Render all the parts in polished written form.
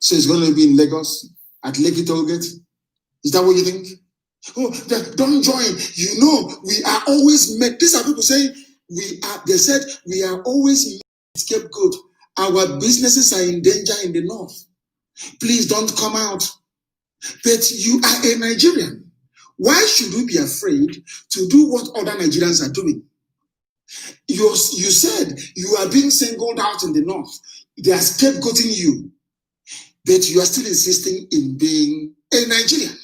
So it's going to be in Lagos at Lekki Tollgate. Is that what you think? Oh, don't join. You know, we are always met. These are people saying they said we are always scapegoat. Our businesses are in danger in the north. Please don't come out. But you are a Nigerian. Why should we be afraid to do what other Nigerians are doing? You said you are being singled out in the north. They are scapegoating you. But you are still insisting in being a Nigerian.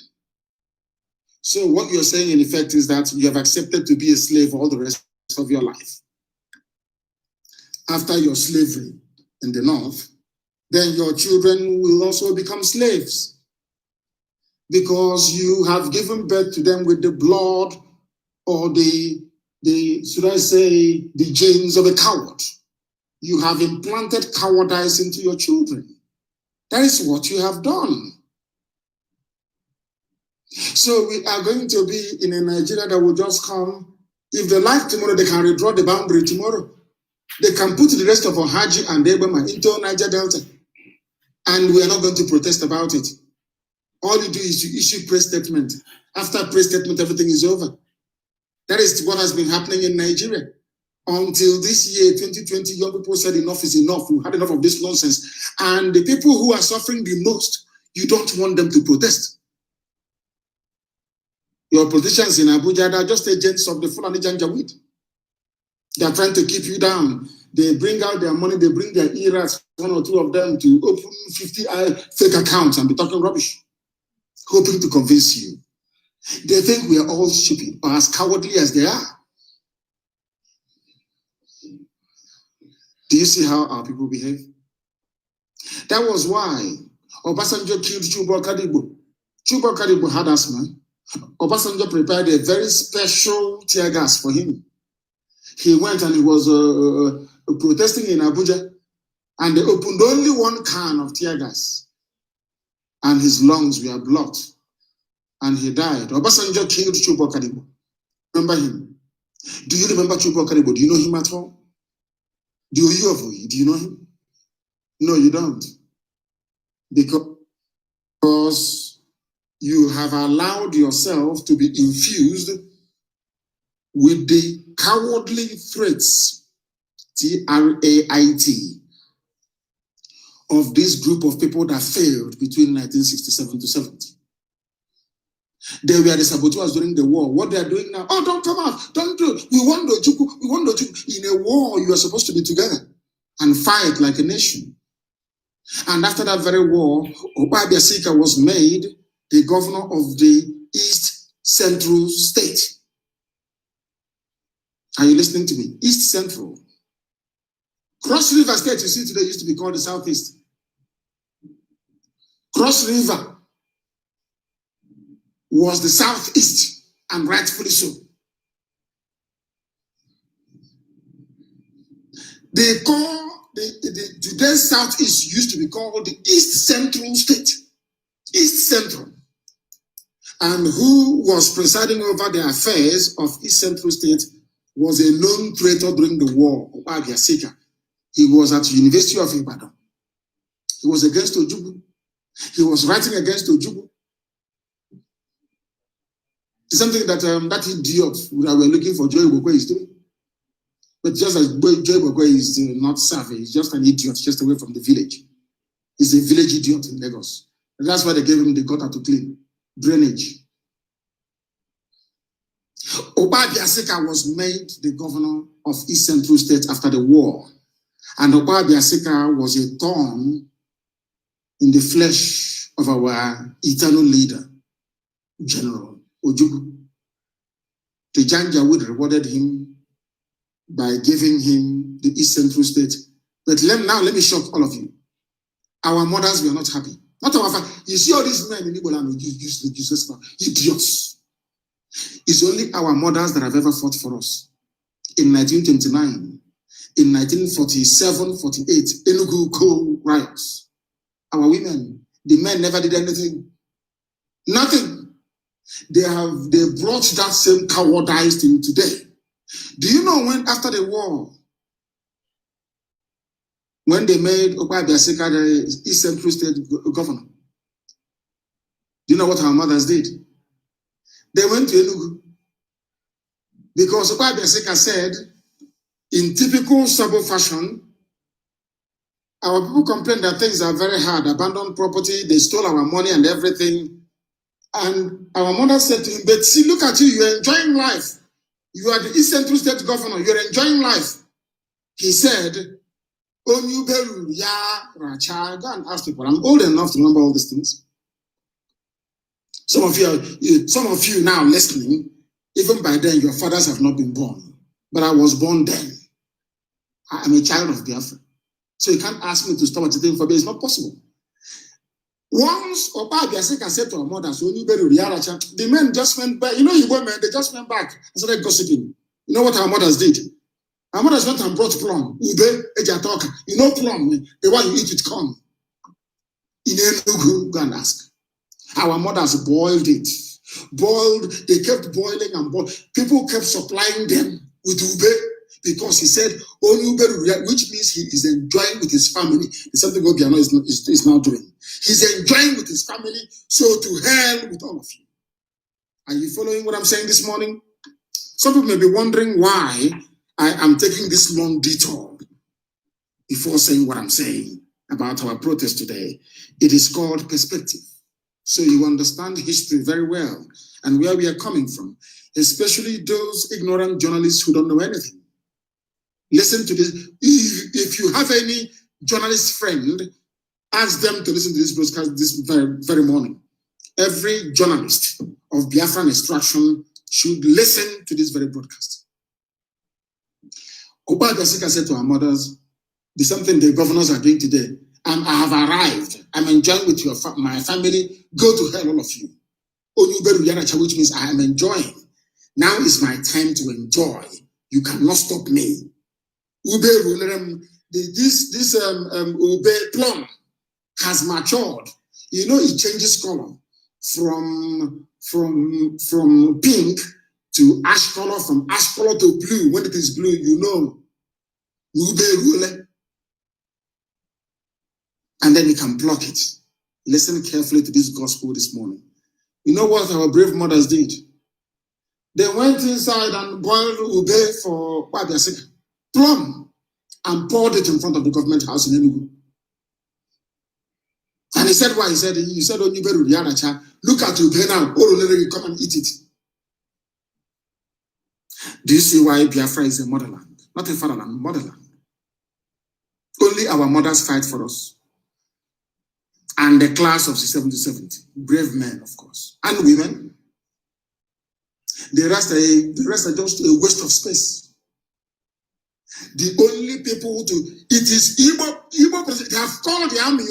So what you're saying in effect is that you have accepted to be a slave all the rest of your life. After your slavery in the north, then your children will also become slaves. Because you have given birth to them with the blood or the genes of a coward. You have implanted cowardice into your children. That is what you have done. So we are going to be in a Nigeria that will just come. If they like tomorrow, they can redraw the boundary tomorrow. They can put the rest of Ohaji and Ebema into Niger Delta. And we are not going to protest about it. All you do is you issue press statement. After press statement, everything is over. That is what has been happening in Nigeria. Until this year, 2020, young people said enough is enough. We had enough of this nonsense. And the people who are suffering the most, you don't want them to protest. Your politicians in Abuja, they are just agents of the Fulani Janjaweed. They are trying to keep you down. They bring out their money, they bring their eras, one or two of them, to open 50 fake accounts and be talking rubbish, hoping to convince you. They think we are all stupid or as cowardly as they are. Do you see how our people behave? That was why Obasanjo killed Chuba Kadibo. Chuba Kadibo had asthma. Obasanjo prepared a very special tear gas for him. He went and he was protesting in Abuja, and they opened only one can of tear gas, and his lungs were blocked, and he died. Obasanjo killed Chuba Kadibo. Remember him? Do you remember Chuba Kadibo? Do you know him at all? Do you know him? No, you don't. Because you have allowed yourself to be infused with the cowardly threats, TRAIT, of this group of people that failed between 1967 to 70. They were the saboteurs during the war. What they are doing now, oh, don't come out, don't do it. We want Ojukwu. In a war, you are supposed to be together and fight like a nation. And after that very war, Obabia Sika was made the governor of the East Central State. Are you listening to me? East Central. Cross River State, you see today, used to be called the Southeast. Cross River was the Southeast, and rightfully so. They call today's Southeast used to be called the East Central State. East Central. And who was presiding over the affairs of East Central State was a known traitor during the war, Obabia Sika. He was at the University of Ibadan. He was against Ojukwu. He was writing against Ojukwu. It's something that that idiot that we're looking for Joy Bokwe is doing. But just as Joy Bokwe is not savvy, he's just an idiot, just away from the village. He's a village idiot in Lagos. And that's why they gave him the gutter to clean. Drainage. Obabia Sika was made the governor of East Central State after the war. And Obabia Sika was a thorn in the flesh of our eternal leader, General Ojukwu. The Janjaweed rewarded him by giving him the East Central State. But now let me shock all of you. Our mothers were not happy. Not our fathers. You see all these men in Igbo land, idiots. It's only our mothers that have ever fought for us. In 1929, in 1947, 48, Enugu coal riots. Our women, the men never did anything. Nothing. They brought that same cowardice to today. Do you know when after the war, when they made Okpa Abiasika the East Central State governor. Do you know what our mothers did? They went to Enugu because Okpa Abiasika said, in typical Sabo fashion, our people complain that things are very hard, abandoned property, they stole our money and everything. And our mother said to him, but see, look at you, you're enjoying life. You are the East Central State governor, you're enjoying life. He said, Onyuberu ya racha. Go and ask people. I'm old enough to remember all these things. Some of you now listening, even by then, your fathers have not been born. But I was born then. I am a child of Biafra. So you can't ask me to stop at the thing for me. It's not possible. Once Opa Abiasika said to our mothers, the men just went back. You know, you men, they just went back and started gossiping. You know what our mothers did? Our mothers went and brought plum. Ube, ejatoka. You know plum, the one you eat with corn. In Enugu, go and ask. Our mothers boiled it. They kept boiling and boiling. People kept supplying them with ube because he said, which means he is enjoying with his family. It's something Obiano is now doing. He's enjoying with his family, so to hell with all of you. Are you following what I'm saying this morning? Some people may be wondering why I am taking this long detour before saying what I'm saying about our protest today. It is called perspective. So you understand history very well and where we are coming from, especially those ignorant journalists who don't know anything. Listen to this. If you have any journalist friend, ask them to listen to this broadcast this very morning. Every journalist of Biafran extraction should listen to this very broadcast. Opa Abiasika said to our mothers, there's something the governors are doing today. I have arrived. I'm enjoying with my family. Go to hell, all of you. Which means I am enjoying. Now is my time to enjoy. You cannot stop me. This ube plum has matured. You know, it changes color from pink to ash color, from ash color to blue. When it is blue, you know. And then you can block it. Listen carefully to this gospel this morning. You know what our brave mothers did? They went inside and boiled ube for plum and poured it in front of the government house in Enugu. And he said, why? He said, look at ube now. Come and eat it. Do you see why Biafra is a motherland? Not a fatherland, motherland. Only our mothers fight for us. And the class of 67 to 70, brave men, of course, and women. The rest are just a waste of space. The only people it is Igbo president. They have called the army.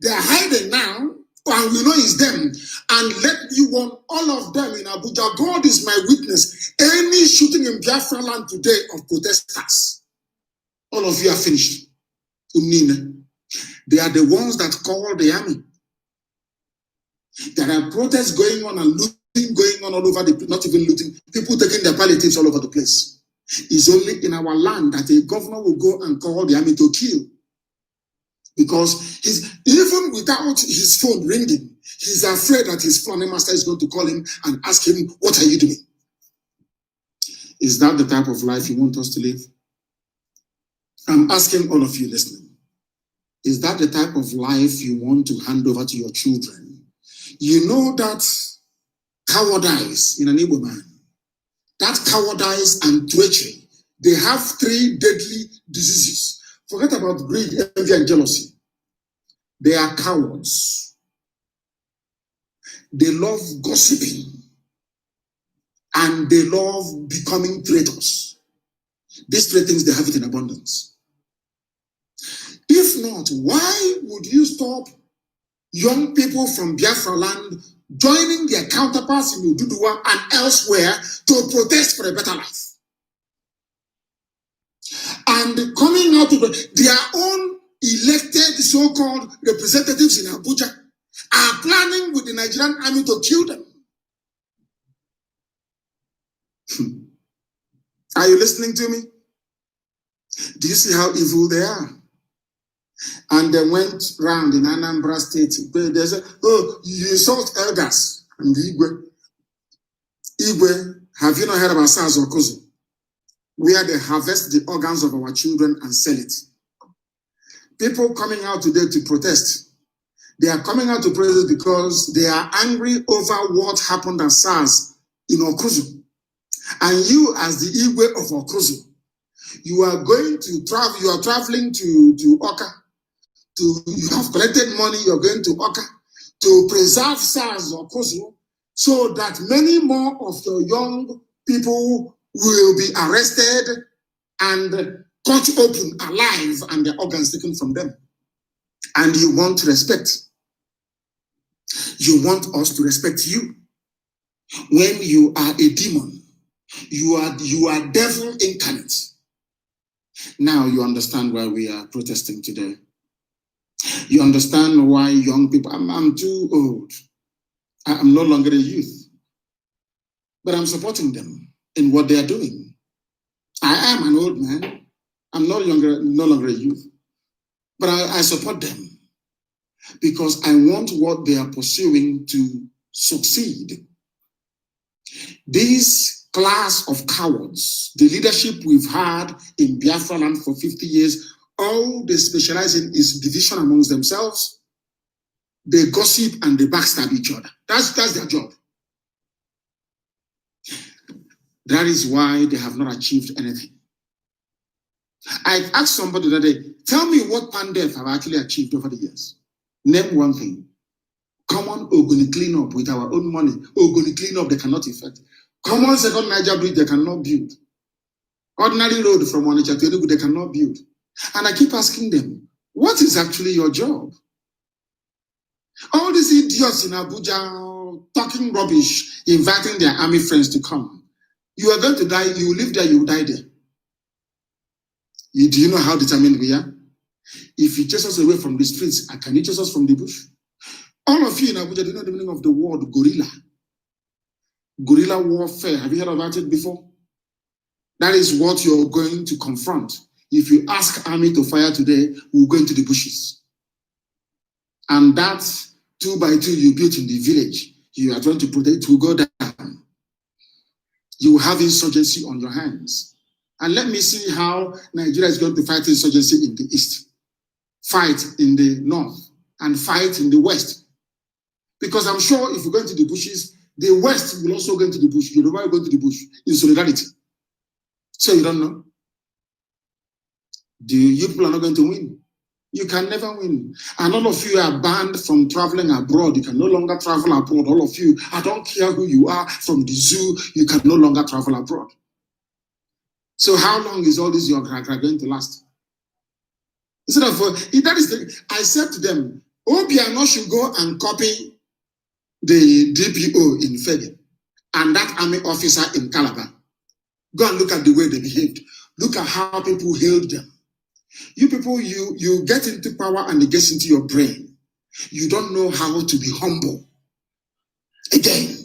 They are hiding now, and we know it's them. And let you want all of them in Abuja. God is my witness. Any shooting in Biafra land today of protesters, all of you are finished. They are the ones that call the army. There are protests going on and looting going on all over the place, not even looting, people taking their palliatives all over the place. It's only in our land that a governor will go and call the army to kill. Because even without his phone ringing, he's afraid that his family master is going to call him and ask him, what are you doing? Is that the type of life you want us to live? I'm asking all of you listening. Is that the type of life you want to hand over to your children? You know that cowardice in an Igbo man, that cowardice and treachery, they have 3 deadly diseases. Forget about greed, envy, and jealousy. They are cowards. They love gossiping. And they love becoming traitors. These 3 things, they have it in abundance. If not, why would you stop young people from Biafra land joining their counterparts in Ududuwa and elsewhere to protest for a better life? And coming out of their own elected so-called representatives in Abuja are planning with the Nigerian army to kill them. Are you listening to me? Do you see how evil they are? And they went round in Anambra State. They said, oh, you insult elders. And Igwe, have you not heard about SARS or Kozo? Where they harvest the organs of our children and sell it. People coming out today to protest. They are coming out to protest because they are angry over what happened at SARS in Okuzu. And you, as the Igwe of Okuzu, you are going to travel, you are traveling to Oka. You have collected money, you're going to Oka to preserve SARS or Okuzu so that many more of your young people will be arrested and cut open alive and their organs taken from them. And you want respect. You want us to respect you. When you are a demon, you are devil incarnate. Now you understand why we are protesting today. You understand why young people, I'm too old. I'm no longer a youth. But I'm supporting them in what they are doing. I am an old man. I'm no longer a youth. But I support them because I want what they are pursuing to succeed. This class of cowards, the leadership we've had in Biafra land for 50 years, all they specialize in is division amongst themselves. They gossip and they backstab each other. That's their job. That is why they have not achieved anything. I asked somebody that day, tell me what Pandef have actually achieved over the years. Name one thing. Common Ogoni clean up with our own money. Ogoni clean up, they cannot effect. Common second Niger bridge, they cannot build. Ordinary road from Onitsha to Enugu, they cannot build. And I keep asking them, what is actually your job? All these idiots in Abuja talking rubbish, inviting their army friends to come. You are going to die, you live there, you will die there. Do you know how determined we are? If you chase us away from the streets, can you chase us from the bush? All of you in Abuja, do you know the meaning of the word guerrilla? Guerrilla warfare, have you heard about it before? That is what you're going to confront. If you ask army to fire today, we'll go into the bushes. And that 2x2 you built in the village, you are trying to protect, will go down. You will have insurgency on your hands. And let me see how Nigeria is going to fight insurgency in the east, fight in the north, and fight in the west. Because I'm sure if you go into the bushes, the west will also go into the bush. Yoruba will go into the bush in solidarity. So you don't know? You people are not going to win. You can never win. And all of you are banned from traveling abroad. You can no longer travel abroad. All of you, I don't care who you are, from the zoo, you can no longer travel abroad. So how long is all this your going to last? Instead of, that is the, I said to them, Obiano should go and copy the DPO in Fede and that army officer in Calabar. Go and look at the way they behaved. Look at how people hailed them. You people, you get into power and it gets into your brain. You don't know how to be humble. Again.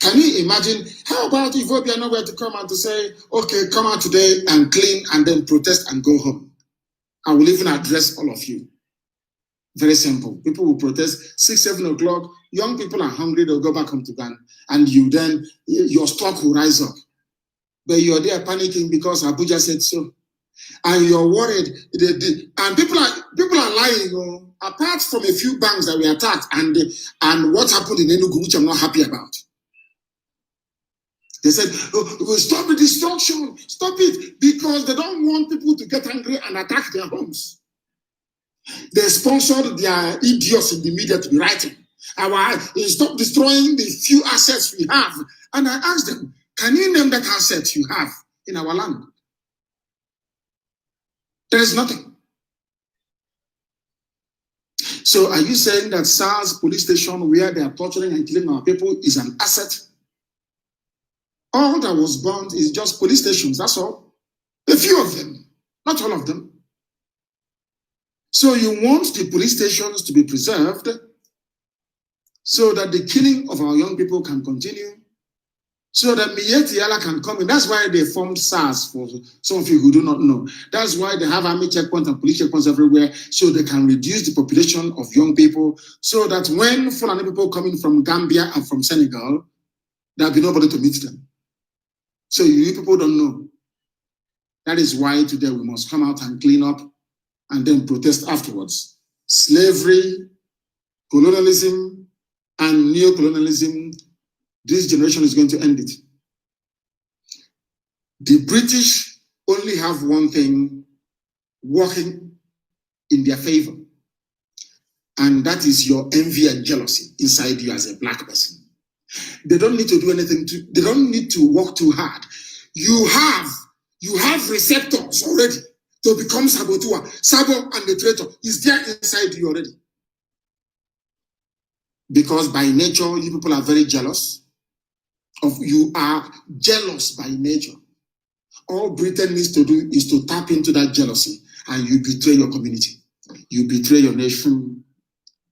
Can you imagine, how about if we are nowhere to come out to say, okay, come out today and clean and then protest and go home? I will even address all of you. Very simple. People will protest 6, 7 o'clock. Young people are hungry, they'll go back home to Ghana. And you then, your stock will rise up. But you're there panicking because Abuja said so. And you're worried. And people are lying. Oh, apart from a few banks that were attacked and what happened in Enugu, which I'm not happy about. They said, oh, we'll stop the destruction, stop it, because they don't want people to get angry and attack their homes. They sponsored their idiots in the media to be writing, stop destroying the few assets we have. And I asked them, can you name that asset you have in our land? There is nothing. So are you saying that SARS police station where they are torturing and killing our people is an asset? All that was burned is just police stations, that's all. A few of them, not all of them. So you want the police stations to be preserved so that the killing of our young people can continue. So that Mieti Allah can come in. That's why they formed SARS, for some of you who do not know. That's why they have army checkpoints and police checkpoints everywhere, so they can reduce the population of young people, so that when Fulani people coming from Gambia and from Senegal, there'll be nobody to meet them. So you people don't know. That is why today we must come out and clean up and then protest afterwards. Slavery, colonialism, and neo-colonialism, this generation is going to end it. The British only have one thing working in their favor, and that is your envy and jealousy inside you as a black person. They don't need to do anything they don't need to work too hard. You have receptors already to become saboteur. Sabo and the traitor is there inside you already. Because by nature, you people are very jealous. You are jealous by nature. All Britain needs to do is to tap into that jealousy, and you betray your community. You betray your nation.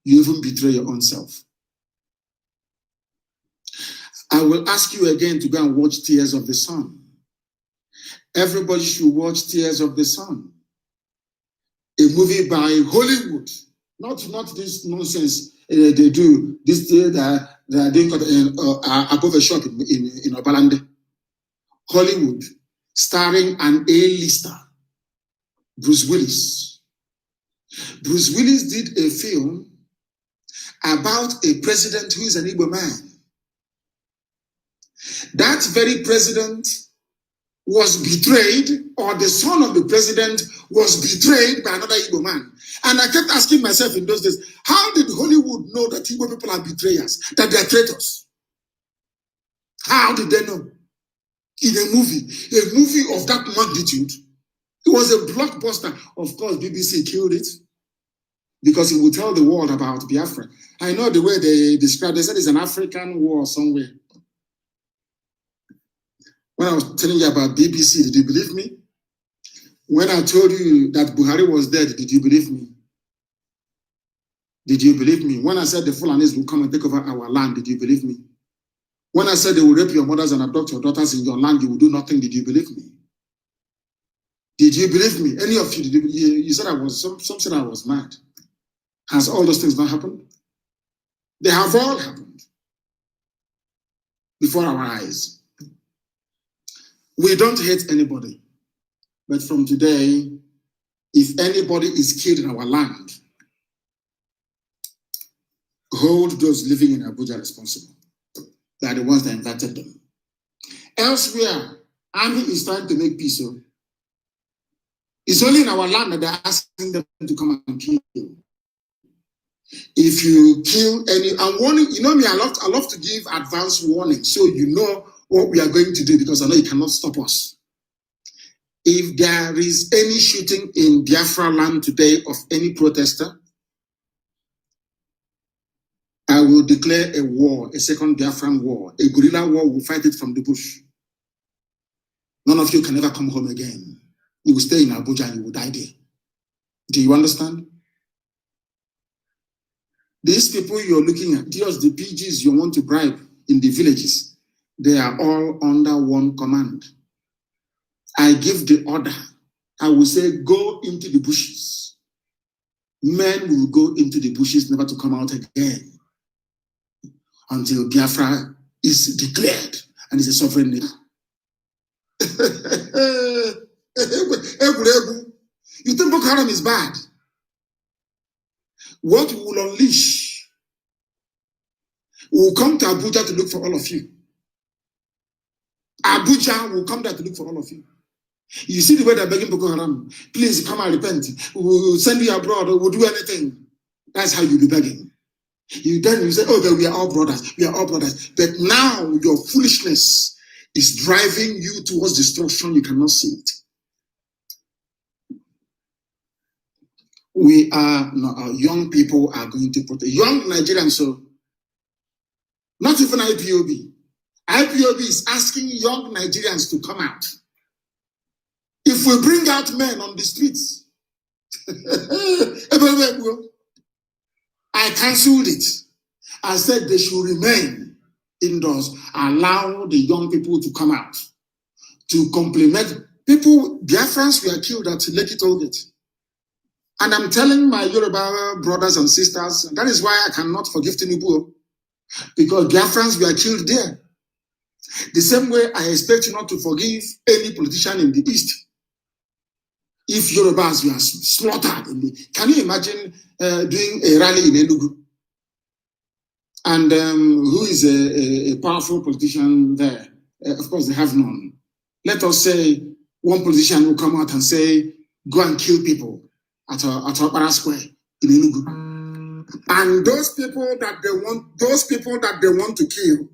You even betray your own self. I will ask you again to go and watch Tears of the Sun. Everybody should watch Tears of the Sun. A movie by Hollywood. Not this nonsense they do. This that they are doing above a shop in Obalande. Hollywood, starring an A-lister, Bruce Willis. Bruce Willis did a film about a president who is an Igbo man. That very president was betrayed, or the son of the president was betrayed by another Igbo man. And I kept asking myself in those days, how did Hollywood know that Igbo people are betrayers, that they are traitors? How did they know? In a movie of that magnitude, it was a blockbuster. Of course, BBC killed it because it would tell the world about Biafra. I know the way they described it. They said it's an African war somewhere. When I was telling you about BBC, did you believe me? When I told you that Buhari was dead, did you believe me? Did you believe me? When I said the Fulanis will come and take over our land, did you believe me? When I said they will rape your mothers and abduct your daughters in your land, you will do nothing, did you believe me? Did you believe me? Any of you, you said I was, some said I was mad. Has all those things not happened? They have all happened before our eyes. We don't hate anybody. But from today, if anybody is killed in our land, hold those living in Abuja responsible. They are the ones that invited them. Elsewhere, army is trying to make peace. So it's only in our land that they're asking them to come and kill. If you kill any, I'm warning, you know me, I love to give advance warning so you know what we are going to do, because I know you cannot stop us. If there is any shooting in Biafra land today of any protester, I will declare a war, a second Biafran war, a guerrilla war. We'll fight it from the bush. None of you can ever come home again. You will stay in Abuja and you will die there. Do you understand? These people you're looking at, just the PGs you want to bribe in the villages, they are all under one command. I give the order. I will say, go into the bushes. Men will go into the bushes, never to come out again until Biafra is declared and is a sovereign nation. You think Boko Haram is bad? What we will unleash, we will come to Abuja to look for all of you. Abuja will come there to look for all of you. You see the way they're begging Boko Haram, please come and repent. We'll send you abroad, we'll do anything. That's how you'll be begging. You say, oh, we are all brothers, we are all brothers. But now your foolishness is driving you towards destruction. You cannot see it. We are, no, our young people are going to protect. Young Nigerians, so not even IPOB. IPOB is asking young Nigerians to come out. If we bring out men on the streets, I cancelled it. I said they should remain indoors. Allow the young people to come out to compliment people. Biafrans were killed at Lekki Tollgate. And I'm telling my Yoruba brothers and sisters, that is why I cannot forgive Tinubu, because Biafrans were killed there. The same way I expect you not to forgive any politician in the East. If Yorubas were slaughtered, can you imagine doing a rally in Enugu? And who is a powerful politician there? Of course, they have none. Let us say one politician will come out and say, go and kill people at Opera Square in Enugu. And those people that they want to kill,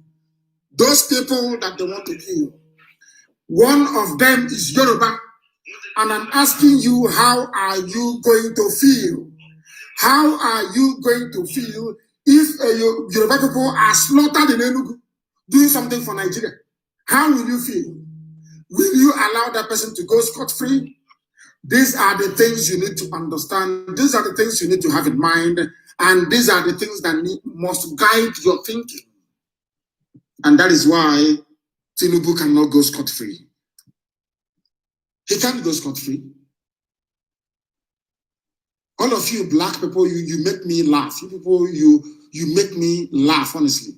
one of them is Yoruba. And I'm asking you, how are you going to feel? How are you going to feel if Yoruba people are slaughtered in Enugu doing something for Nigeria? How will you feel? Will you allow that person to go scot-free? These are the things you need to understand. These are the things you need to have in mind. And these are the things that must guide your thinking. And that is why Tinubu cannot go scot-free. He can't go scot-free. All of you black people, you make me laugh. You people, you make me laugh, honestly.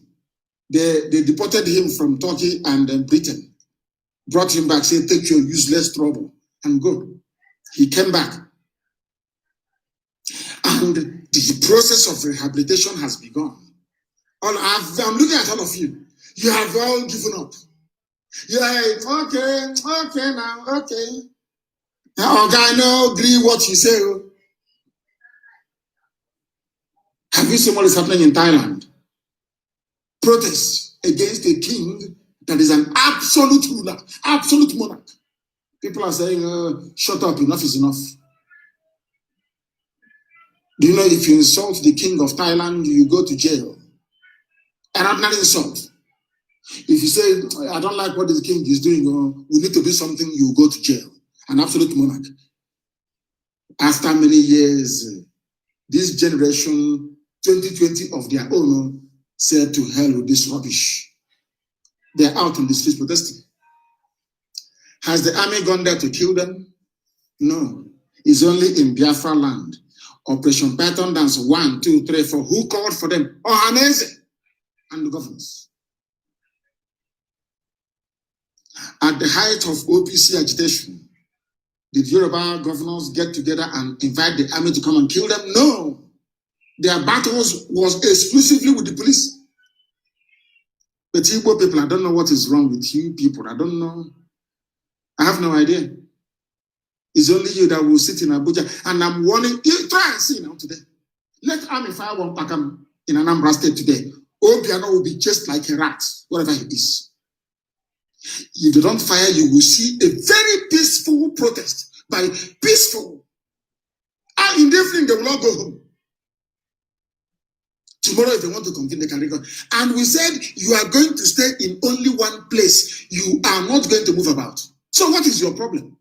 They deported him from Turkey and Britain. Brought him back, said, take your useless trouble and go. He came back. And the process of rehabilitation has begun. I'm looking at all of you. You have all given up. You're like, okay now, okay. Now, guy, no agree what you say. Have you seen what is happening in Thailand? Protests against a king that is an absolute ruler, absolute monarch. People are saying, shut up, enough is enough. Do you know if you insult the king of Thailand, you go to jail? An ordinary insult. If you say, I don't like what this king is doing, or we need to do something, you go to jail. An absolute monarch. After many years, this generation, 2020 of their own, said to hell with this rubbish. They're out on the streets protesting. Has the army gone there to kill them? No. It's only in Biafra land. Operation Python Dance 1, 2, 3, 4. Who called for them? Ohaneze and the governors. At the height of OPC agitation, did Yoruba governors get together and invite the army to come and kill them? No. Their battles was exclusively with the police. But Igbo people, I don't know what is wrong with you people. I don't know. I have no idea. It's only you that will sit in Abuja. And I'm warning you, try and see now today. Let army fire one Pakam in Anambra State today. Obiano will be just like a rat, whatever he is. If you don't fire, you will see a very peaceful protest. By peaceful. And in the evening, they will all go home. Tomorrow, if they want to convene, they can record. And we said, you are going to stay in only one place. You are not going to move about. So what is your problem?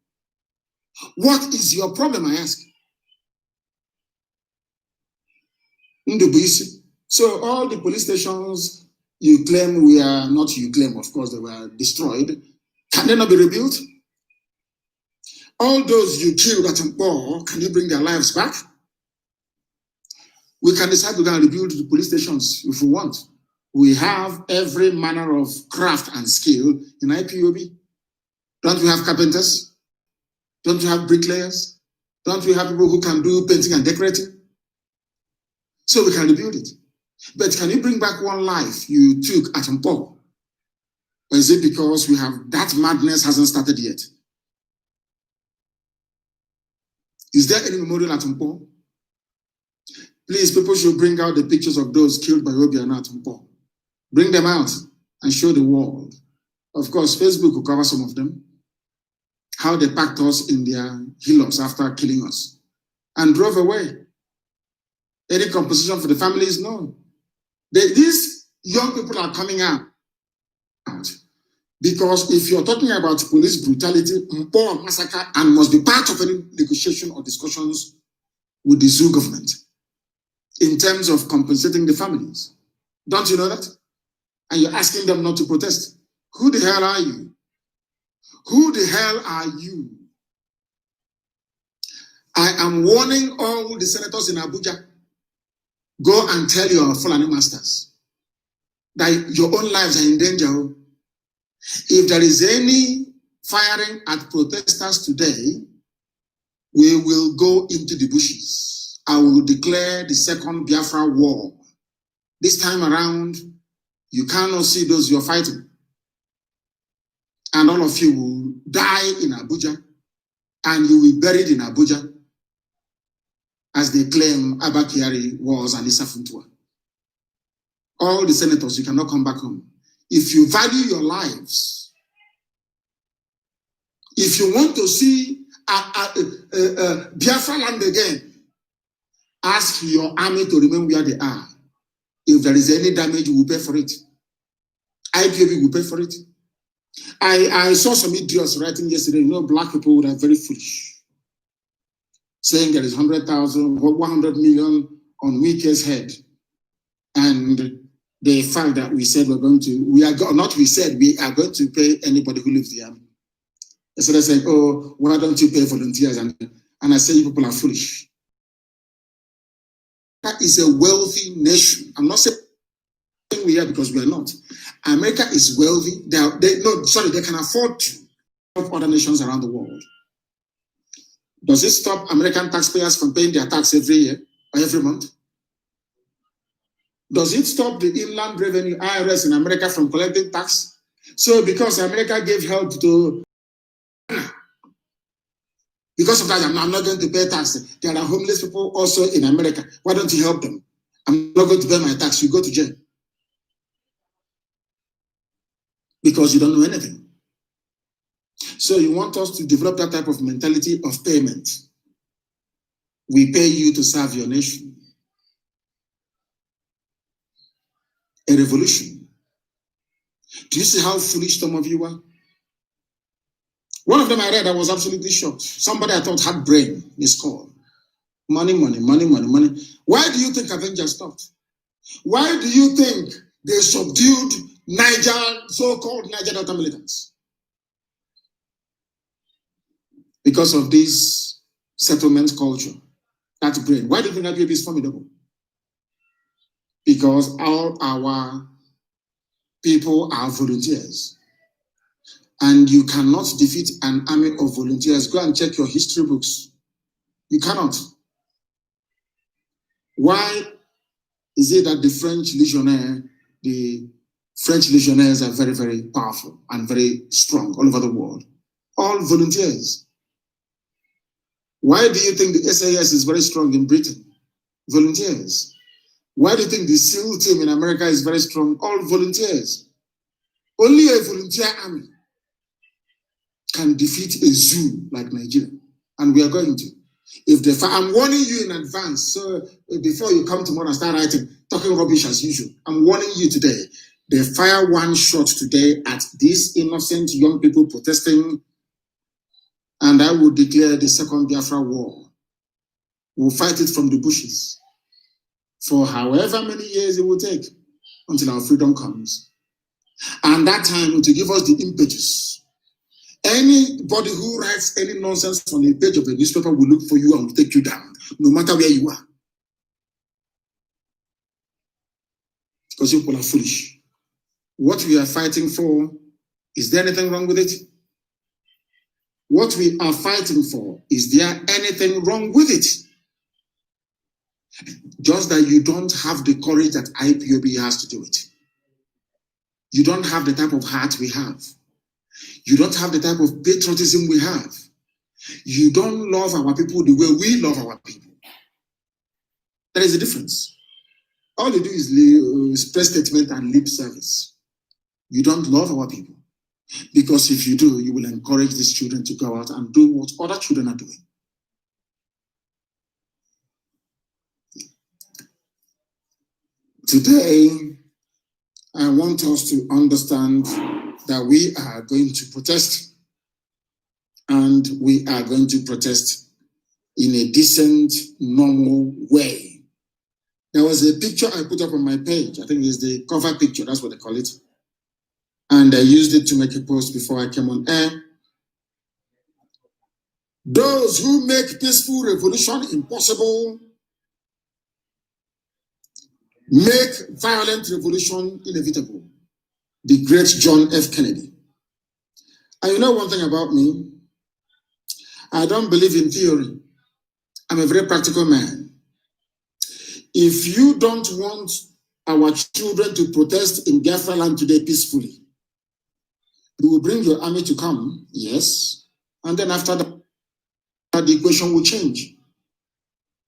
What is your problem, I ask? So all the police stations you claim you claim, of course, they were destroyed. Can they not be rebuilt? All those you killed at Mpo, can you bring their lives back? We can decide to go and rebuild the police stations if we want. We have every manner of craft and skill in IPOB. Don't we have carpenters? Don't we have bricklayers? Don't we have people who can do painting and decorating? So we can rebuild it. But can you bring back one life you took at Mpo? Or is it because we have that madness hasn't started yet? Is there any memorial at Mpo? Please, people should bring out the pictures of those killed by Obiano at Mpo. Bring them out and show the world. Of course, Facebook will cover some of them. How they packed us in their hillocks after killing us and drove away. Any compensation for the families? No. These young people are coming out. Because if you're talking about police brutality, Mpo massacre, and must be part of any negotiation or discussions with the zoo government in terms of compensating the families. Don't you know that? and you're asking them not to protest. Who the hell are you? Who the hell are you? I am warning all the senators in Abuja. Go and tell your Fulani masters that your own lives are in danger. If there is any firing at protesters today, we will go into the bushes. I will declare the second Biafra war. This time around, you cannot see those you're fighting. And all of you will die in Abuja, and you will be buried in Abuja, as they claim Abba Kyari was and Issa Funtua. All the senators, you cannot come back home. If you value your lives, if you want to see Biafra land again, ask your army to remain where they are. If there is any damage, we will pay for it. IPOB will pay for it. I saw some idiots writing yesterday, black people would are very foolish, saying there is 100,000 or 100 million on Wike's head. And the fact that we said we are going to pay anybody who leaves the army. So they said, oh, why don't you pay volunteers? And I say, you people are foolish. That is a wealthy nation. I'm not saying we are because we are not. America is wealthy. They can afford to help other nations around the world. Does it stop American taxpayers from paying their tax every year or every month? Does it stop the Inland Revenue IRS in America from collecting tax? So because America gave help to, because of that, I'm not going to pay tax. There are homeless people also in America. Why don't you help them? I'm not going to pay my tax. You go to jail. Because you don't know anything. So you want us to develop that type of mentality of payment. We pay you to serve your nation. A revolution. Do you see how foolish some of you are? One of them I read, I was absolutely shocked. Somebody I thought had brain in his call. Money, money, money, money, money. Why do you think Avengers stopped? Why do you think they subdued so-called Niger Delta militants? Because of this settlement culture, that brain. Why do you think IPOB is formidable? Because all our people are volunteers. And you cannot defeat an army of volunteers. Go and check your history books. You cannot. Why is it that the French legionnaires are very, very powerful and very strong all over the world? All volunteers. Why do you think the SAS is very strong in Britain? Volunteers. Why do you think the SEAL team in America is very strong? All volunteers. Only a volunteer army can defeat a zoo like Nigeria. And we are going to. I'm warning you in advance, so before you come tomorrow and start talking rubbish as usual, I'm warning you today. They fire one shot today at these innocent young people protesting, and I will declare the second Biafra war. We'll fight it from the bushes for however many years it will take until our freedom comes. And that time to give us the impetus. Anybody who writes any nonsense on a page of a newspaper will look for you and will take you down, no matter where you are. Because you people are foolish. What we are fighting for, is there anything wrong with it? What we are fighting for, is there anything wrong with it? Just that you don't have the courage that IPOB has to do it. You don't have the type of heart we have. You don't have the type of patriotism we have. You don't love our people the way we love our people. There is a difference. All you do is press statement and lip service. You don't love our people. Because if you do, you will encourage these children to go out and do what other children are doing. Today, I want us to understand that we are going to protest, and we are going to protest in a decent, normal way. There was a picture I put up on my page. I think it's the cover picture. That's what they call it. And I used it to make a post before I came on air. Those who make peaceful revolution impossible make violent revolution inevitable. The great John F. Kennedy. And you know one thing about me? I don't believe in theory. I'm a very practical man. If you don't want our children to protest in Biafra land today peacefully, you will bring your army to come, yes. And then after that, the equation will change.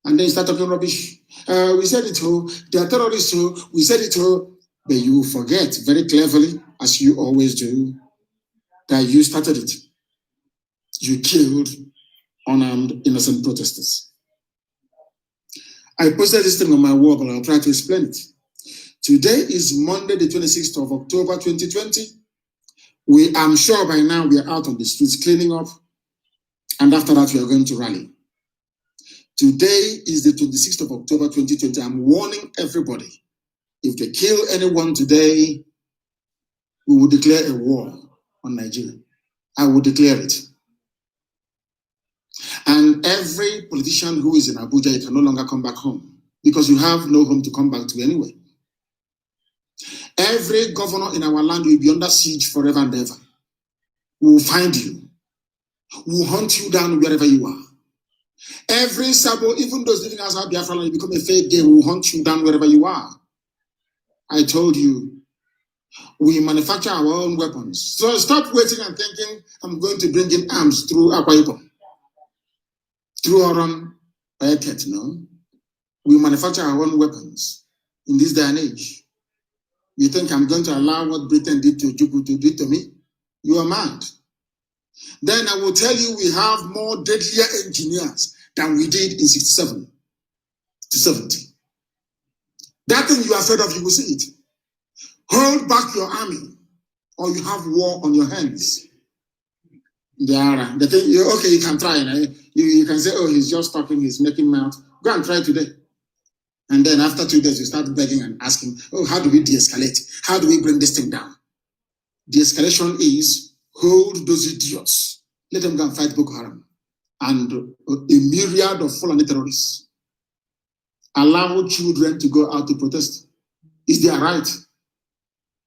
And then you start talking rubbish. We said it, they are terrorists, we said it, but you forget very cleverly, as you always do, that you started it. You killed unarmed, innocent protesters. I posted this thing on my wall, but I'll try to explain it. Today is Monday, the 26th of October, 2020. I'm sure by now we are out on the streets cleaning up, and after that we are going to rally. Today is the 26th of October, 2020. I'm warning everybody, if they kill anyone today, we will declare a war on Nigeria. I will declare it. And every politician who is in Abuja, you can no longer come back home because you have no home to come back to anyway. Every governor in our land will be under siege forever and ever. We will find you. We will hunt you down wherever you are. Every Sabo, even those living outside Biafra land, become a fake day, will hunt you down wherever you are. I told you, we manufacture our own weapons. So stop waiting and thinking, I'm going to bring in arms through Akwa Ibom, through Oron, Bayeket, no? We manufacture our own weapons in this day and age. You think I'm going to allow what Britain did to Djibouti to do to me? You are mad. Then I will tell you we have more deadlier engineers than we did in 67 to 70. That thing you are afraid of, you will see it. Hold back your army, or you have war on your hands. The thing, okay, you can try. You can say, oh, he's just talking, he's making mouth. Go and try today. And then after 2 days, you start begging and asking, oh, how do we de-escalate? How do we bring this thing down? De-escalation is hold those idiots. Let them go and fight Boko Haram. And a myriad of Fulani terrorists. Allow children to go out to protest. It's their right.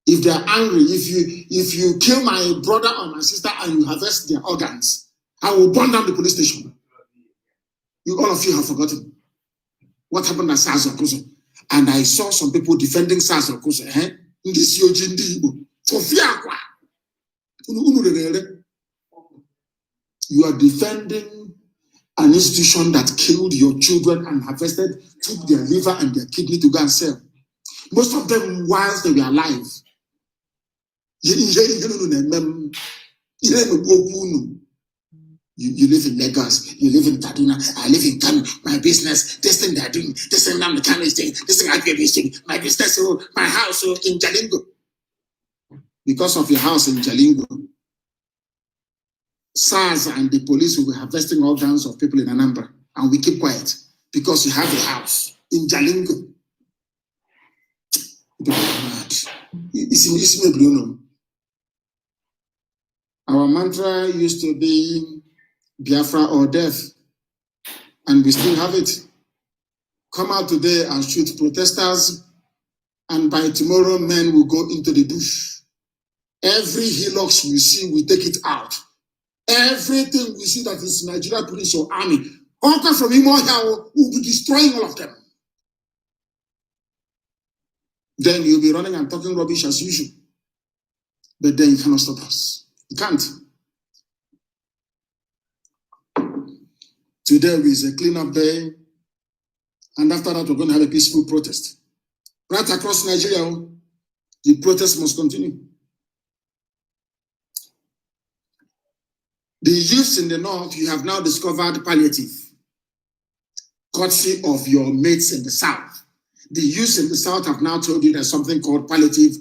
If they are angry, if you kill my brother or my sister and you harvest their organs, I will burn down the police station. All of you have forgotten what happened at Sazokuzo. And I saw some people defending Sazokuzo. In this Yojindi, you are defending an institution that killed your children and harvested, took their liver and their kidney to go and sell. Most of them whilst they were alive. You live in Lagos, you live in Kaduna, I live in Kanu, my business, this thing they're doing, this thing Nnamdi Kanu is doing, this thing IPB is doing, my business, my house in Jalingo. Because of your house in Jalingo, SARS and the police will be harvesting organs of people in Anambra, and we keep quiet because you have a house in Jalingo. People are mad. Our mantra used to be Biafra or death, and we still have it. Come out today and shoot protesters, and by tomorrow men will go into the bush. Every hillocks we see, we take it out. Everything we see that is Nigeria police or army, all come from Imo here, will be destroying all of them. Then you'll be running and talking rubbish as usual. But then you cannot stop us. You can't. Today is a cleanup day, and after that we're going to have a peaceful protest. Right across Nigeria, the protest must continue. The youths in the north, you have now discovered palliative, courtesy of your mates in the south. The youths in the south have now told you there's something called palliative,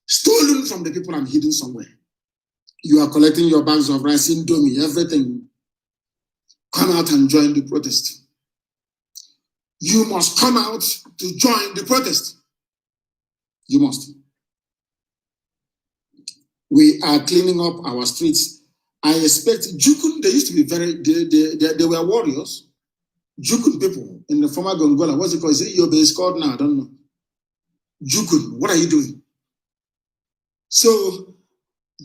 stolen from the people and hidden somewhere. You are collecting your bags of rice, indomie, everything. Come out and join the protest. You must come out to join the protest. You must. We are cleaning up our streets. I expect Jukun, they used to be they were warriors. Jukun people in the former Gongola, what's it called? Is it your base called now? I don't know. Jukun, what are you doing? So,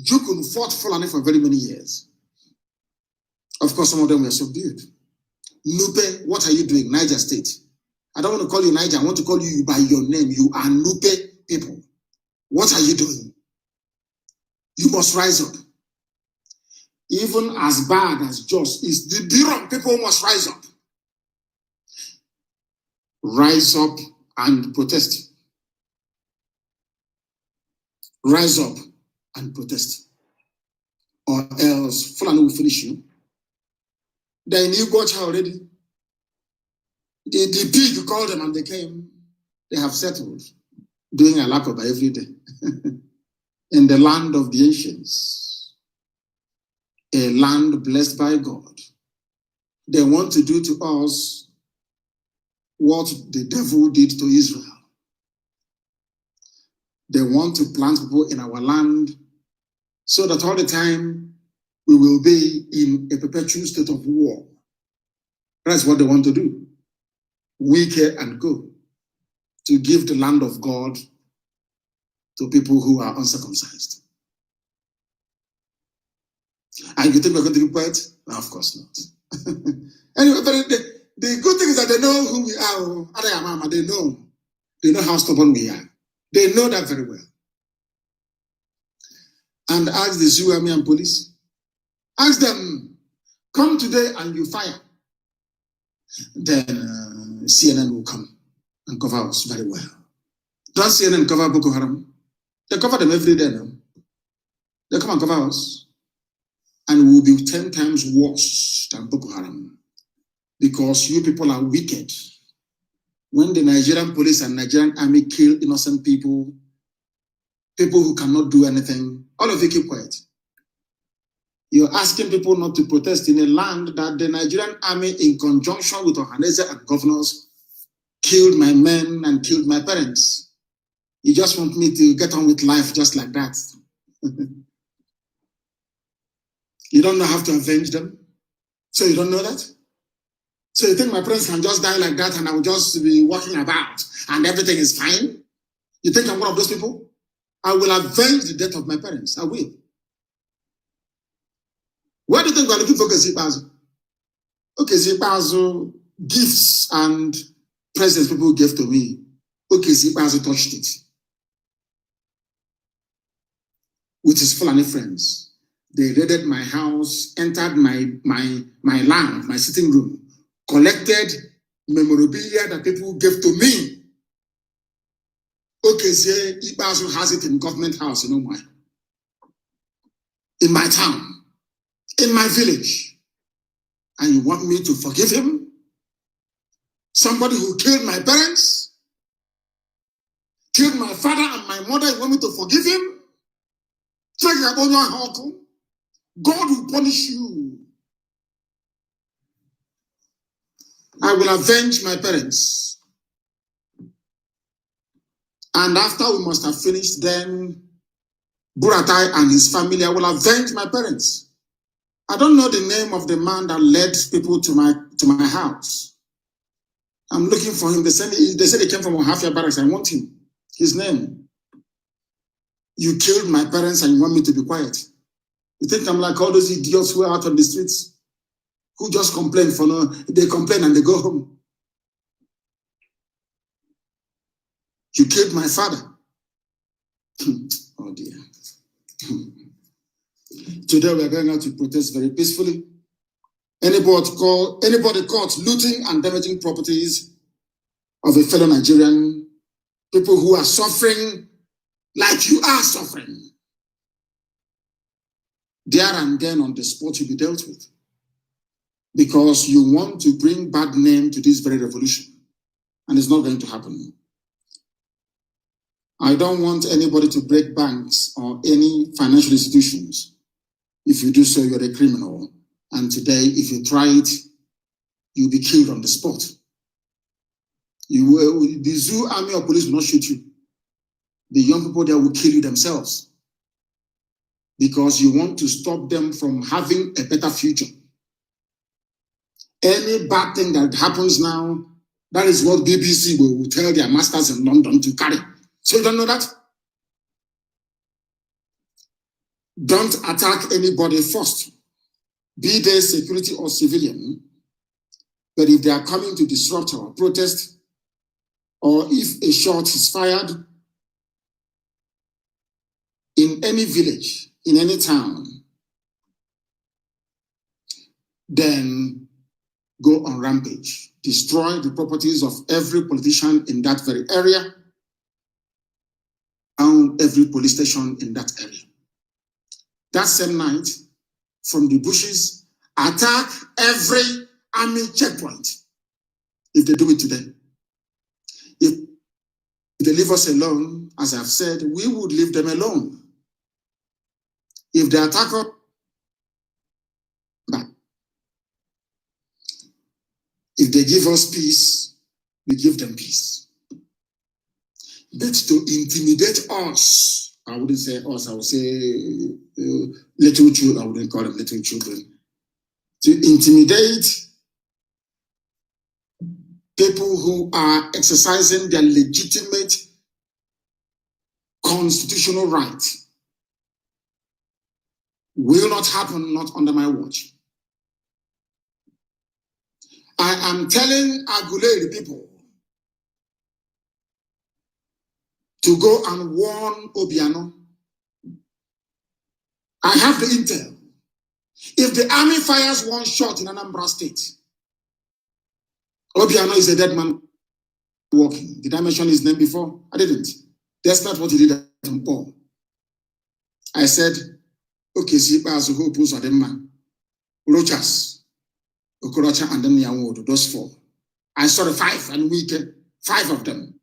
Jukun fought Fulani for very many years. Of course, some of them were subdued. Nupe, what are you doing? Niger State. I don't want to call you Niger. I want to call you by your name. You are Nupe people. What are you doing? You must rise up. Even as bad as Jos is, the Biron people must rise up. Rise up and protest. Rise up and protest. Or else Fulani will finish you. Then you got her already. The pig, you called them and they came. They have settled. Doing a lapaba every day. In the land of the ancients. A land blessed by God. They want to do to us what the devil did to Israel. They want to plant people in our land so that all the time we will be in a perpetual state of war. That's what they want to do. Weaker and go. To give the land of God to people who are uncircumcised. And you think we're going to be quiet? No, of course not. Anyway, but the good thing is that they know who we are. They know. They know how stubborn we are. They know that very well. And ask the Zoo Army and police. Ask them, come today and you fire. Then CNN will come and cover us very well. Don't CNN cover Boko Haram? They cover them every day now. They come and cover us. And we will be 10 times worse than Boko Haram. Because you people are wicked. When the Nigerian police and Nigerian army kill innocent people, people who cannot do anything, all of you keep quiet. You're asking people not to protest in a land that the Nigerian army, in conjunction with Ohanese and governors, killed my men and killed my parents. You just want me to get on with life just like that. You don't know how to avenge them? So you don't know that? So you think my parents can just die like that and I will just be walking about and everything is fine? You think I'm one of those people? I will avenge the death of my parents. I will. Where do you think we're looking for Kezipazo? Okay, Kezipazo, gifts and presents people gave to me. Okay, Kezipazo touched it. With his Fulani friends. They raided my house, entered my land, my sitting room, collected memorabilia that people gave to me. Okay, say Ibazu has it in government house, you know why? In my town, in my village. And you want me to forgive him? Somebody who killed my parents? Killed my father and my mother, you want me to forgive him? God will punish you. I will avenge my parents. And after we must have finished, then Buratai and his family, I will avenge my parents. I don't know the name of the man that led people to my house. I'm looking for him. They said he came from Ohafia Barracks. I want him. His name. You killed my parents and you want me to be quiet. You think I'm like all those idiots who are out on the streets? Who just complain for no, they complain and they go home. You killed my father. Oh dear. Today we are going out to protest very peacefully. Anybody caught looting and damaging properties of a fellow Nigerian, people who are suffering like you are suffering, there and then on the spot you'll be dealt with. Because you want to bring bad name to this very revolution. And it's not going to happen. I don't want anybody to break banks or any financial institutions. If you do so, you're a criminal. And today, if you try it, you'll be killed on the spot. The zoo army or police will not shoot you. The young people there will kill you themselves because you want to stop them from having a better future. Any bad thing that happens now, that is what BBC will tell their masters in London to carry. So you don't know that? Don't attack anybody first, be they security or civilian. But if they are coming to disrupt or protest, or if a shot is fired in any village, in any town, then go on rampage. Destroy the properties of every politician in that very area and every police station in that area. That same night, from the bushes, attack every army checkpoint. If they do it today. If they leave us alone, as I've said, we would leave them alone. If they attack us, if they give us peace, we give them peace. But to intimidate us, I wouldn't say us, I would say little children, I wouldn't call them little children. To intimidate people who are exercising their legitimate constitutional right will not happen, not under my watch. I am telling Aguleri people to go and warn Obiano. I have the intel. If the army fires one shot in Anambra State, Obiano is a dead man walking. Did I mention his name before? I didn't. That's not what he did at Paul. I said, okay, see, as a whole post of them man, Rochas, Okorocha, and then Nyawodo, those four. I saw the 5 and weekend, 5 of them.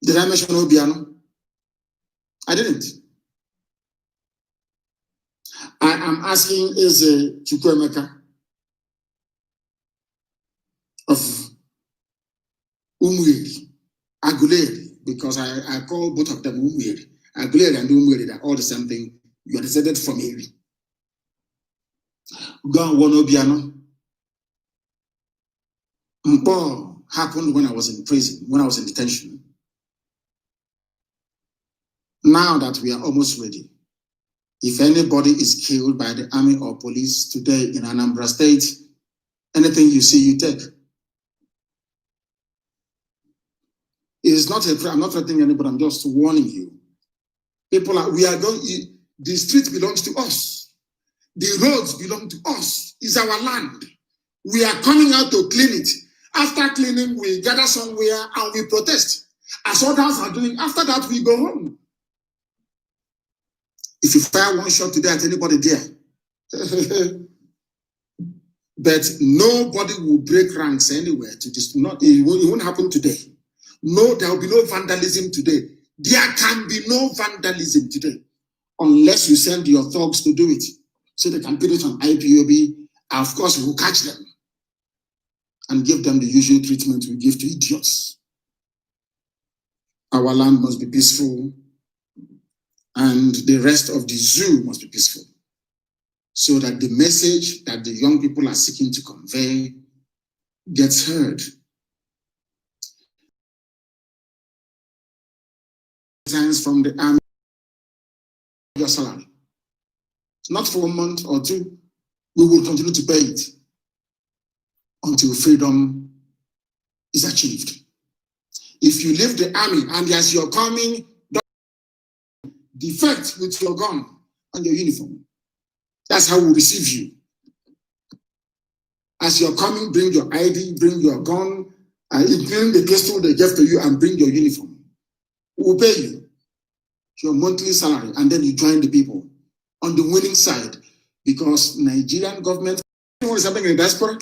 Did I mention Obiano? I didn't. I am asking Eze Chukwemeka of Umueri, Aguleri, because I call both of them Umueri. Aguleri and Umueri are all the same thing. You are descended from Eri. Go and warn Obiano. Mpo happened when I was in prison, when I was in detention. Now that we are almost ready, if anybody is killed by the army or police today in Anambra State, anything you see, you take. It's not I'm not threatening anybody, I'm just warning you. We are going, the street belongs to us. The roads belong to us. It's our land. We are coming out to clean it. After cleaning, we gather somewhere and we protest. As others are doing, after that, we go home. If you fire one shot today at anybody there, but nobody will break ranks anywhere to this. It won't happen today. No, there will be no vandalism today. There can be no vandalism today unless you send your thugs to do it so they can put it on IPOB. And of course, we'll catch them and give them the usual treatment we give to idiots. Our land must be peaceful, and the rest of the zoo must be peaceful, so that the message that the young people are seeking to convey gets heard. Times from the army, your salary, not for a month or two, we will continue to pay it until freedom is achieved. If you leave the army and as you're coming, defect with your gun and your uniform. That's how we receive you. As you're coming, bring your ID, bring your gun, and bring the pistol they give to you and bring your uniform. We'll pay you your monthly salary, and then you join the people on the winning side, because Nigerian government, you know what is happening in the diaspora?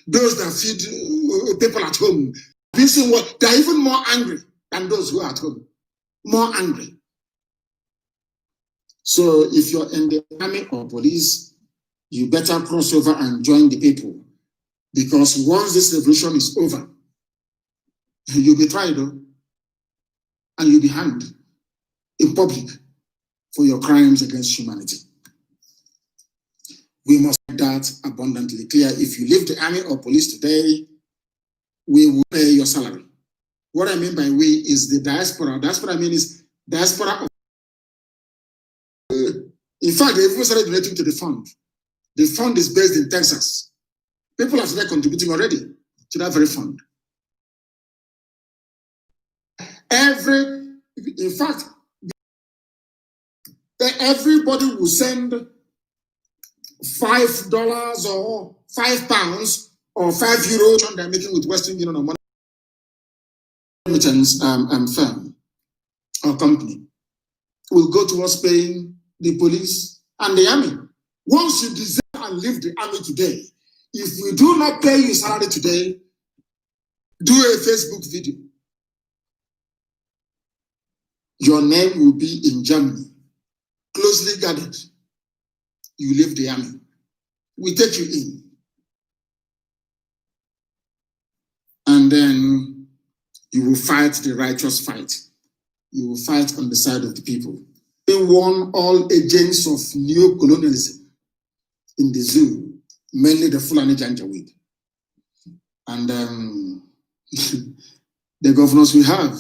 Those that feed people at home, they're even more angry than those who are at home. More angry. So if you're in the army or police, you better cross over and join the people. Because once this revolution is over, you'll be tried, and you'll be hanged in public for your crimes against humanity. We must make that abundantly clear. If you leave the army or police today, we will pay your salary. What I mean by we is the diaspora. That's what I mean is diaspora. In fact, they even started donating to the fund. The fund is based in Texas. People have started contributing already to that very fund. In fact, everybody will send $5 or £5 or €5 they're making with Western Union or money remittance firm or company will go towards paying the police and the army. Once you deserve and leave the army today, if we do not pay you salary today, do a Facebook video. Your name will be in Germany, closely guarded. You leave the army. We take you in. And then you will fight the righteous fight. You will fight on the side of the people. They warn all agents of neo-colonialism in the zoo, mainly the Fulani Janjaweed. And the governors we have,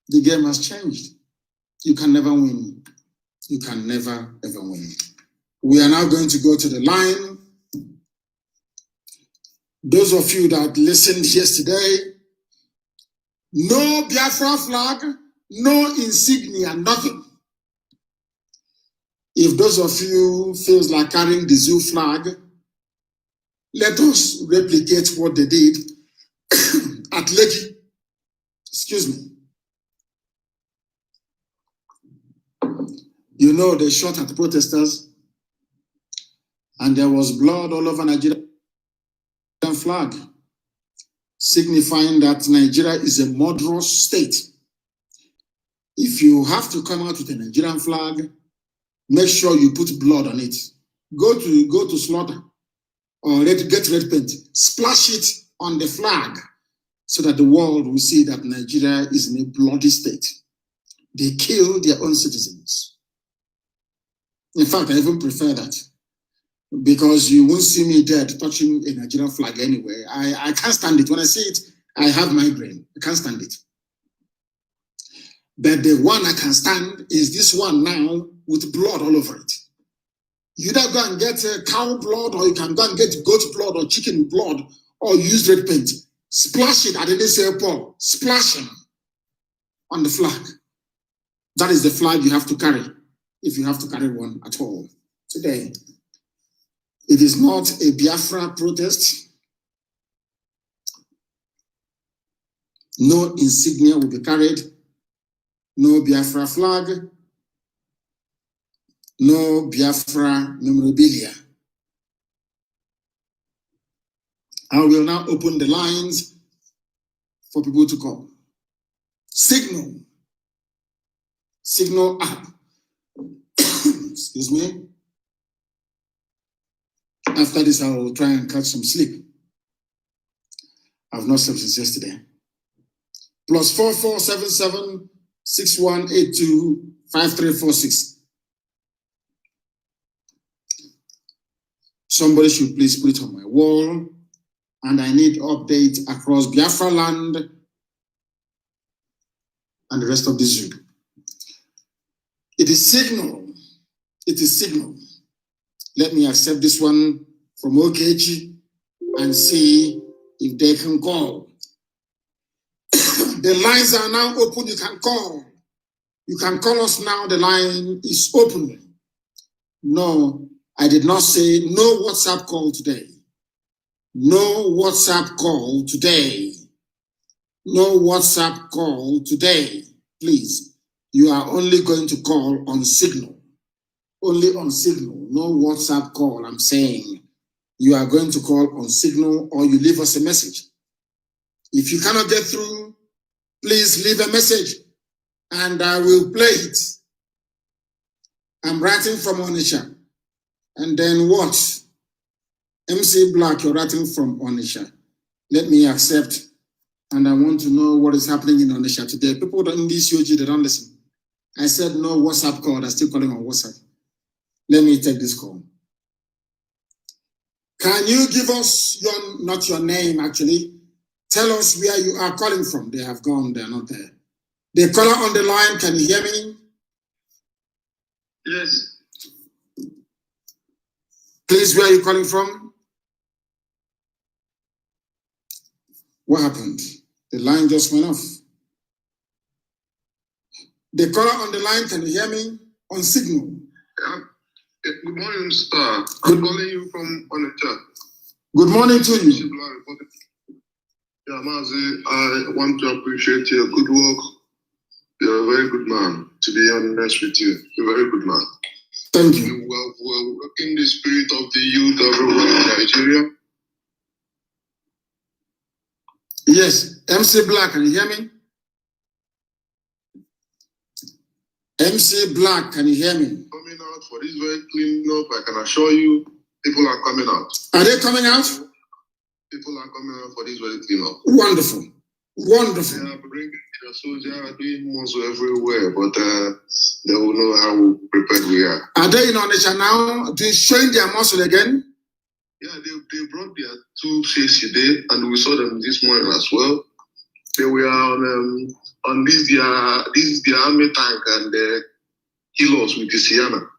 the game has changed. You can never win. You can never, ever win. We are now going to go to the line. Those of you that listened yesterday, no Biafra flag, no insignia, nothing. If those of you feels like carrying the zoo flag, let us replicate what they did at Lekki. Excuse me. You know, they shot at protesters and there was blood all over Nigeria flag, signifying that Nigeria is a murderous state. If you have to come out with a Nigerian flag, make sure you put blood on it. Go to slaughter or get red paint, splash it on the flag so that the world will see that Nigeria is in a bloody state. They kill their own citizens. In fact, I even prefer that because you won't see me dead touching a Nigerian flag anyway. I can't stand it. When I see it, I have migraine. I can't stand it. But the one I can stand is this one now with blood all over it. You either go and get cow blood or you can go and get goat blood or chicken blood or use red paint. Splash it. I didn't say Paul. Splash him on the flag. That is the flag you have to carry, if you have to carry one at all today. It is not a Biafra protest. No insignia will be carried. No Biafra flag. No Biafra memorabilia. I will now open the lines for people to call. Signal up. Excuse me. After this, I will try and catch some sleep. I've not slept since yesterday. +4477 6182 5346. Somebody should please put it on my wall, and I need updates across Biafra land and the rest of the zoo. It is signal. It is signal. Let me accept this one from Okechi and see if they can call. The lines are now open. You can call. You can call us now. The line is open. No, I did not say no WhatsApp call today. No WhatsApp call today. No WhatsApp call today. Please, you are only going to call on Signal. Only on Signal. No WhatsApp call, I'm saying. You are going to call on Signal or you leave us a message. If you cannot get through, please leave a message and I will play it. I'm writing from Onitsha. And then what? MC Black, you're writing from Onitsha. Let me accept, and I want to know what is happening in Onitsha today. People in this UG, they don't listen. I said no WhatsApp call. They're still calling on WhatsApp. Let me take this call. Can you give us not your name, actually? Tell us where you are calling from. They have gone. They're not there. The caller on the line, can you hear me? Yes. Please, where are you calling from? What happened? The line just went off. The caller on the line, can you hear me? On signal. Good morning, sir. I'm calling you from Onitsha. Good morning to you. Yeah, Mazi, I want to appreciate your good work. You're a very good man, to be honest with you. You're a very good man. Thank you. You are working the spirit of the youth everywhere in Nigeria. Yes, MC Black, can you hear me? MC Black, can you hear me? Coming out for this very clean up, I can assure you, people are coming out. Are they coming out? People are coming out for this very clean up. Wonderful. Wonderful. They are bringing the soldiers doing muscle everywhere, but they will know how prepared we are. Are they in Onitsha now? They showing their muscle again? Yeah, they brought their 2 6 today, and we saw them this morning as well. They were on this their army tank, and they kill us with the Sienna,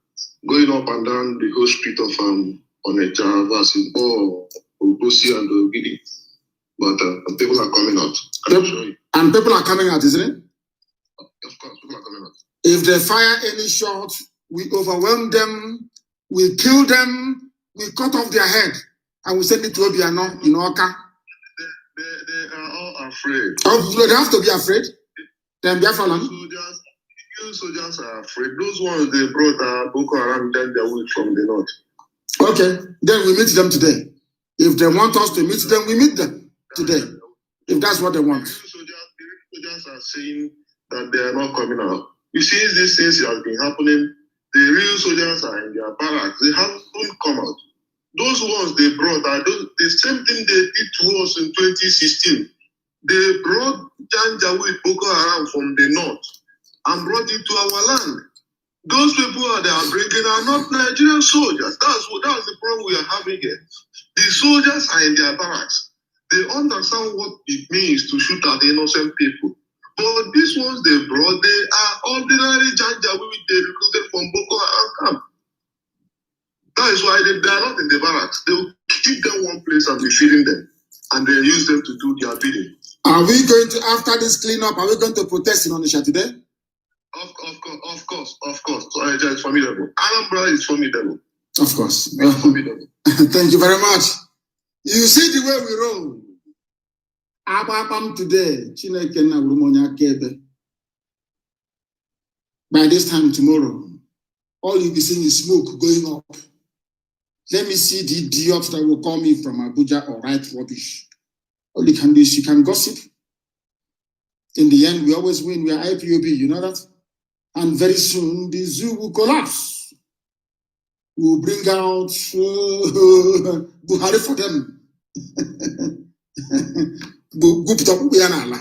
going up and down the whole street of Onitsha, versus Obosi and Ogidi. But people are coming out. And people are coming out, isn't it? Of course, people are coming out. If they fire any shot, we overwhelm them, we kill them, we cut off their head, and we send it to Obiano in Oka. They are all afraid. Oh, they have to be afraid? Then Soldiers are afraid. Those ones they brought Boko Haram down their way from the north. Okay, then we meet them today. If they want us to meet them, we meet them today. If that's what they want. The soldiers are saying that they are not coming out. You see, these things have been happening. The real soldiers are in their barracks. They haven't come out. Those ones they brought are the same thing they did to us in 2016. They brought Janja with Boko Haram from the north and brought it to our land. Those people they are bringing are not Nigerian soldiers. That's the problem we are having here. The soldiers are in their barracks. They understand what it means to shoot at innocent people. But these ones they brought, they are ordinary Janja which they recruited from Boko Haram camp. That is why they are not in the barracks. They will keep them one place and be feeding them. And they use them to do their bidding. Are we going to, after this cleanup, are we going to protest in Onitsha today? Of course. So it's formidable. Anambra is formidable. Of course. It's formidable. Thank you very much. You see the way we roll. Abapam today. By this time tomorrow, all you'll be seeing is smoke going up. Let me see the idiots that will call me from Abuja or write rubbish. All you can do is you can gossip. In the end, we always win. We are IPOB, you know that? And very soon, the zoo will collapse. We will bring out Buhari for them.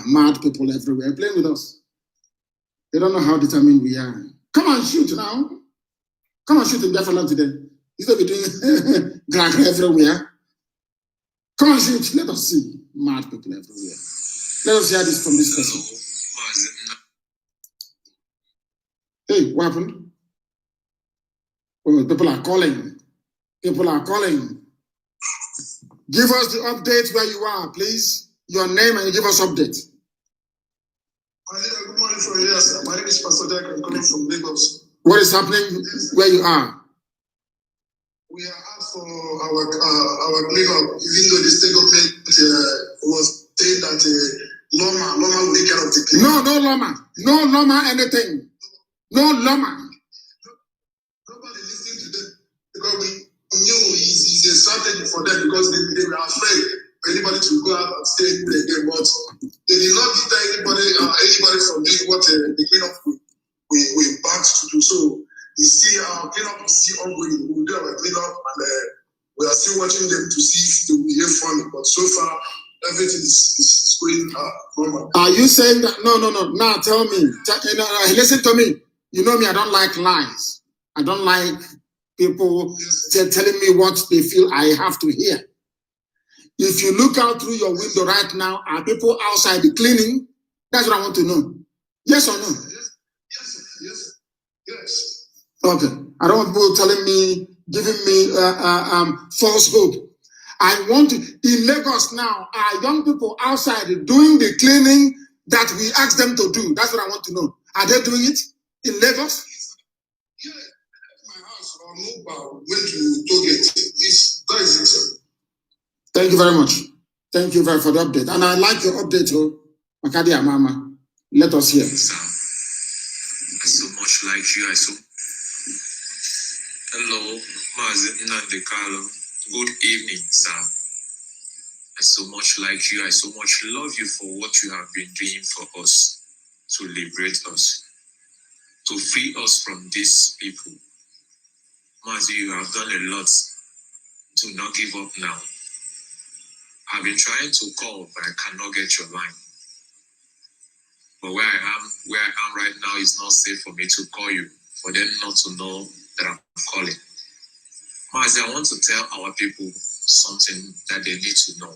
Mad people everywhere playing with us. They don't know how determined we are. Come and shoot now. Come and shoot in Biafra today. Instead of doing drag everywhere. Come and shoot. Let us see. Mad people everywhere. Let us hear this from this person. Hey, what happened? Oh, people are calling. People are calling. Give us the update where you are, please. Your name and you give us update. Good morning from here, sir. My name is Pastor Jack. I'm coming from Lagos. What is happening where you are? We are out for our cleanup, even though the state government was saying that Loma will take care of the cleanup. No Loma anything. No Loma. Nobody listening to them because we knew it's a strategy for them because they were afraid for anybody to go out and stay there again. But they did not deter anybody from doing what the cleanup we backed to do. So you see, our cleanup is still ongoing. We will do our cleanup and we are still still watching them to see if they will behave funny. But so far, everything is going normal. Are you saying that? No. Now tell me. Listen to me. You know me, I don't like lies. I don't like people telling me what they feel I have to hear. If you look out through your window right now, are people outside cleaning? That's what I want to know. Yes or no? Yes. Okay. I don't want people telling me, giving me false hope. I want to, in Lagos now, are young people outside doing the cleaning that we asked them to do? That's what I want to know. Are they doing it in Lagos? Yeah, my house, mobile, went to Toget. That is it. Thank you very much. Thank you very for the update. And I like your update, Makadi Mama. Let us hear. Sir, I so much like you. Hello, Mazi, Nnamdi. Good evening, sir. I so much like you. I so much love you for what you have been doing for us, to liberate us, to free us from these people. Mazi, you have done a lot. Do not give up now. I've been trying to call, but I cannot get your line. But where I am right now is not safe for me to call you, for them not to know that I'm calling. Mazi, I want to tell our people something that they need to know.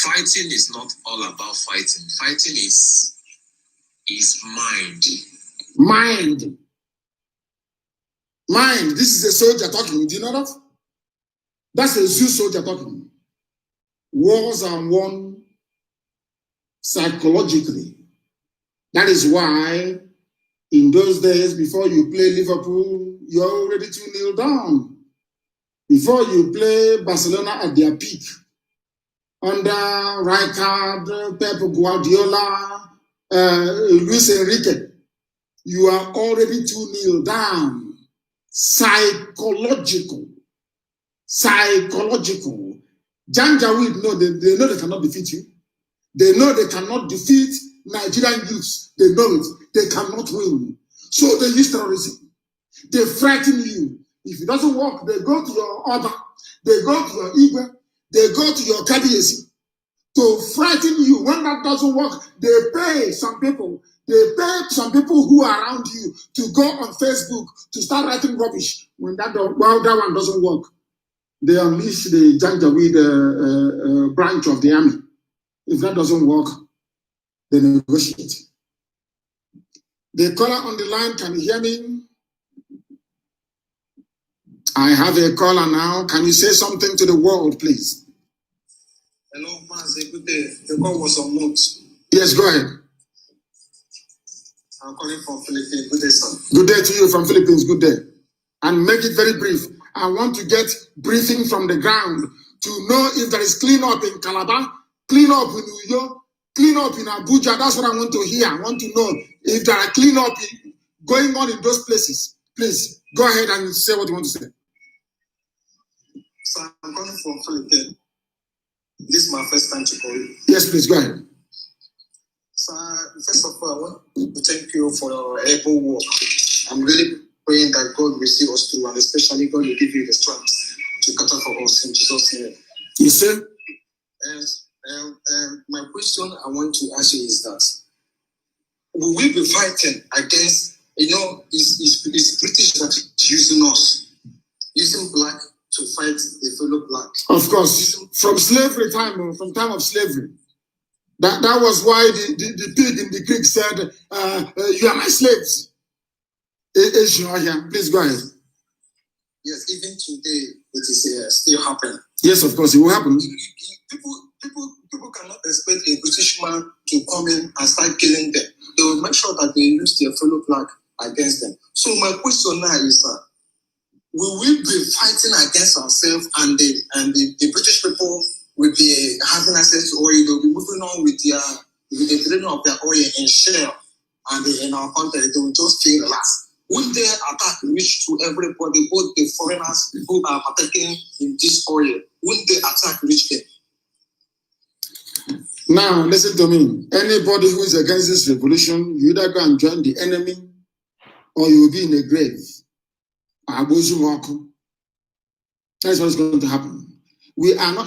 Fighting is not all about fighting. Fighting is mind. Mind. This is a soldier talking. Do you know that? That's a zoo soldier talking. Wars are won psychologically. That is why in those days, before you play Liverpool, you're already to kneel down. Before you play Barcelona at their peak, under Rijkaard, Pep Guardiola, Luis Enrique, you are already to kneel down. Psychological. Janjaweed know they know they cannot defeat you. They know they cannot defeat Nigerian youths. They know it. They cannot win. So they use terrorism. They frighten you. If it doesn't work, they go to your Oba. They go to your Igwe. They go to your Kabiyesi to frighten you. When that doesn't work, they pay some people. They pay some people who are around you to go on Facebook to start writing rubbish. When that one doesn't work, they unleash the Janjaweed branch of the army. If that doesn't work, they negotiate. The caller on the line, can you hear me? I have a caller now. Can you say something to the world, please? Hello, Mazi. Good day. The call was on mute. Yes, go ahead. I'm calling from Philippines. Good day, sir. Good day to you from Philippines. Good day. And make it very brief. I want to get briefing from the ground to know if there is clean up in Calabar, clean up in New York, clean up in Abuja. That's what I want to hear. I want to know if there are clean up going on in those places. Please go ahead and say what you want to say. So I'm calling from Philippines. This is my first time to call you. Yes, please go ahead. So first of all, I want to thank you for your able work. I'm really praying that God will see us through, and especially God will give you the strength to cater for us in Jesus' name. You see? My question I want to ask you is that will we be fighting against, it's British that is using us, using black to fight the fellow black? Of course, from slavery time, from time of slavery. That was why the pig in the creek said, you are my slaves. Please go ahead. Yes, even today it is still happening. Yes, of course, it will happen. People cannot expect a British man to come in and start killing them. They will make sure that they use their fellow black against them. So my question now is, will we be fighting against ourselves and the British people will be having access to oil? They'll be moving on with the draining of their oil in Shell and in our country. They will just feel relaxed. Will their attack reach to everybody, both the foreigners who are partaking in this oil? Will the attack reach them? Now, listen to me. Anybody who is against this revolution, you either go and join the enemy or you will be in a grave. That's what's going to happen. We are not,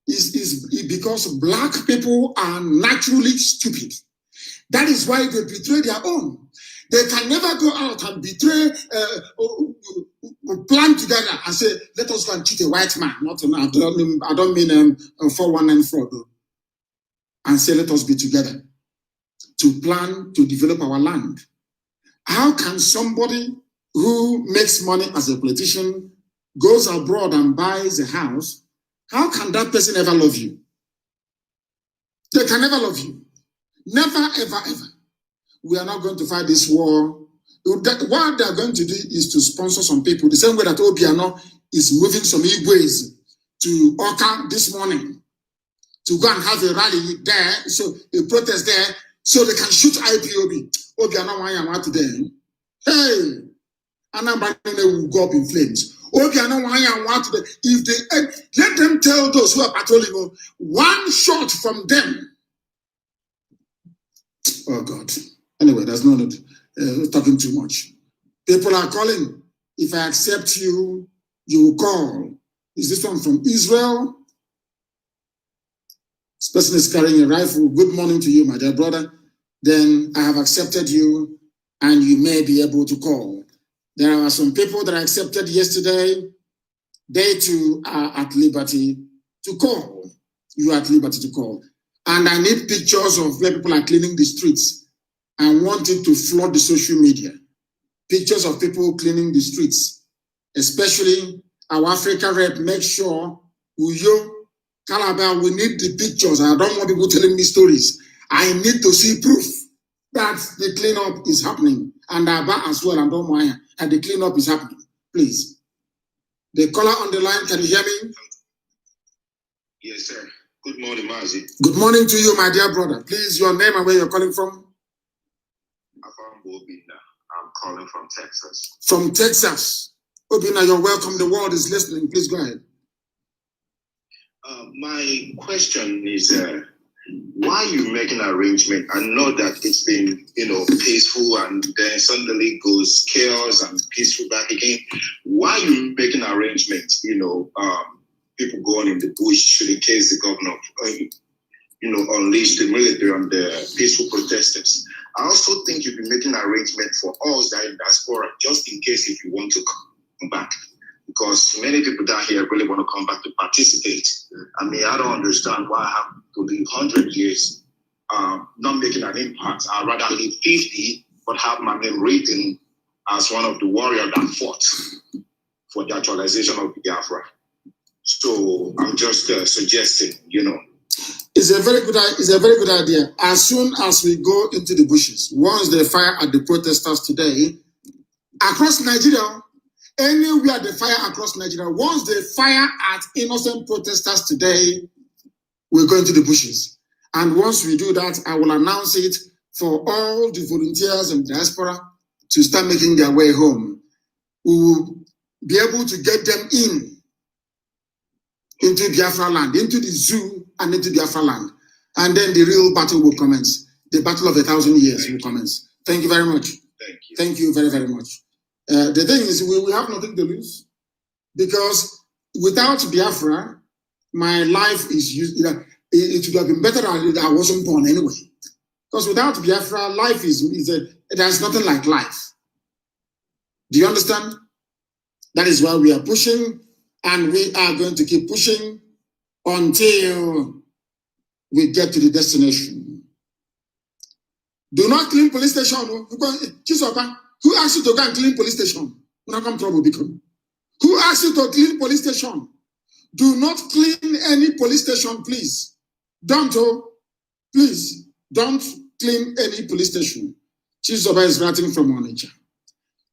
it's because black people are naturally stupid. That is why they betray their own. They can never go out and betray, plan together and say, let us go and cheat a white man. I don't mean 419 fraud. And say, let us be together to plan to develop our land. How can somebody who makes money as a politician, goes abroad and buys a house, how can that person ever love you? They can never love you. Never, ever, ever. We are not going to fight this war. What they are going to do is to sponsor some people, the same way that Obiano is moving some Igbo's to Oka this morning to go and have a rally there, so a protest there, so they can shoot IPOB. Obiano Wanya today. Hey, Anambra will go up in flames. Obiano Wanya today. If they let them tell those who are patrolling, one shot from them. Oh God. Anyway, there's no need talking too much. People are calling. If I accept you, you will call. Is this one from Israel? This person is carrying a rifle. Good morning to you, my dear brother. Then I have accepted you, and you may be able to call. There are some people that I accepted yesterday. They too are at liberty to call. You are at liberty to call. And I need pictures of where people are cleaning the streets. I want it to flood the social media. Pictures of people cleaning the streets. Especially our Africa rep, make sure Uyo, Calabar, we need the pictures. I don't want people telling me stories. I need to see proof that the cleanup is happening. And Aba as well, and Domaya, and the cleanup is happening. Please. The caller on the line, can you hear me? Yes, sir. Good morning, Mazi. Good morning to you, my dear brother. Please, your name and where you're calling from? I'm calling from Texas. From Texas. Obina, you're welcome. The world is listening. Please go ahead. My question is, why are you making an arrangement? I know that it's been, peaceful, and then suddenly goes chaos and peaceful back again. Why are you making an arrangement? People going in the bush in case the governor, unleash the military on the peaceful protesters. I also think you've been making an arrangement for us that in diaspora, just in case if you want to come back. Because many people down here really want to come back to participate. I mean, I don't understand why I have to live 100 years not making an impact. I'd rather live 50, but have my name written as one of the warriors that fought for the actualization of Biafra. So I'm just suggesting, It's a very good idea. As soon as we go into the bushes, once they fire at the protesters today, across Nigeria, anywhere they fire across Nigeria, once they fire at innocent protesters today, we're going to the bushes. And once we do that, I will announce it for all the volunteers in diaspora to start making their way home. We will be able to get them into Biafra land, into the zoo and into Biafra land. And then the real battle will commence. The battle of 1,000 years will commence. Thank you very much. Thank you. Thank you very, very much. The thing is, we have nothing to lose, because without Biafra, my life is used. It would have been better that I wasn't born anyway. Because without Biafra, life there's nothing like life. Do you understand? That is why we are pushing, and we are going to keep pushing until we get to the destination. Do not clean police station. Who asked you to go and clean police station? Who asked you to clean police station? Do not clean any police station, please. Please, don't clean any police station. Chizoba is writing from Onitsha.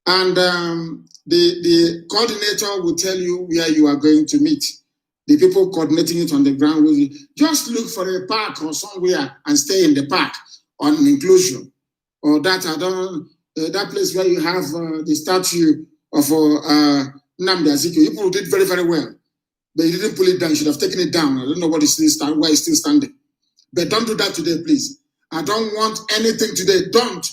And the coordinator will tell you where you are going to meet. The people coordinating it on the ground will just look for a park or somewhere and stay in the park on an enclosure. Or that place where you have the statue of Nnamdi. People did very, very well. But you didn't pull it down. You should have taken it down. I don't know why it's still standing. But don't do that today, please. I don't want anything today. Don't.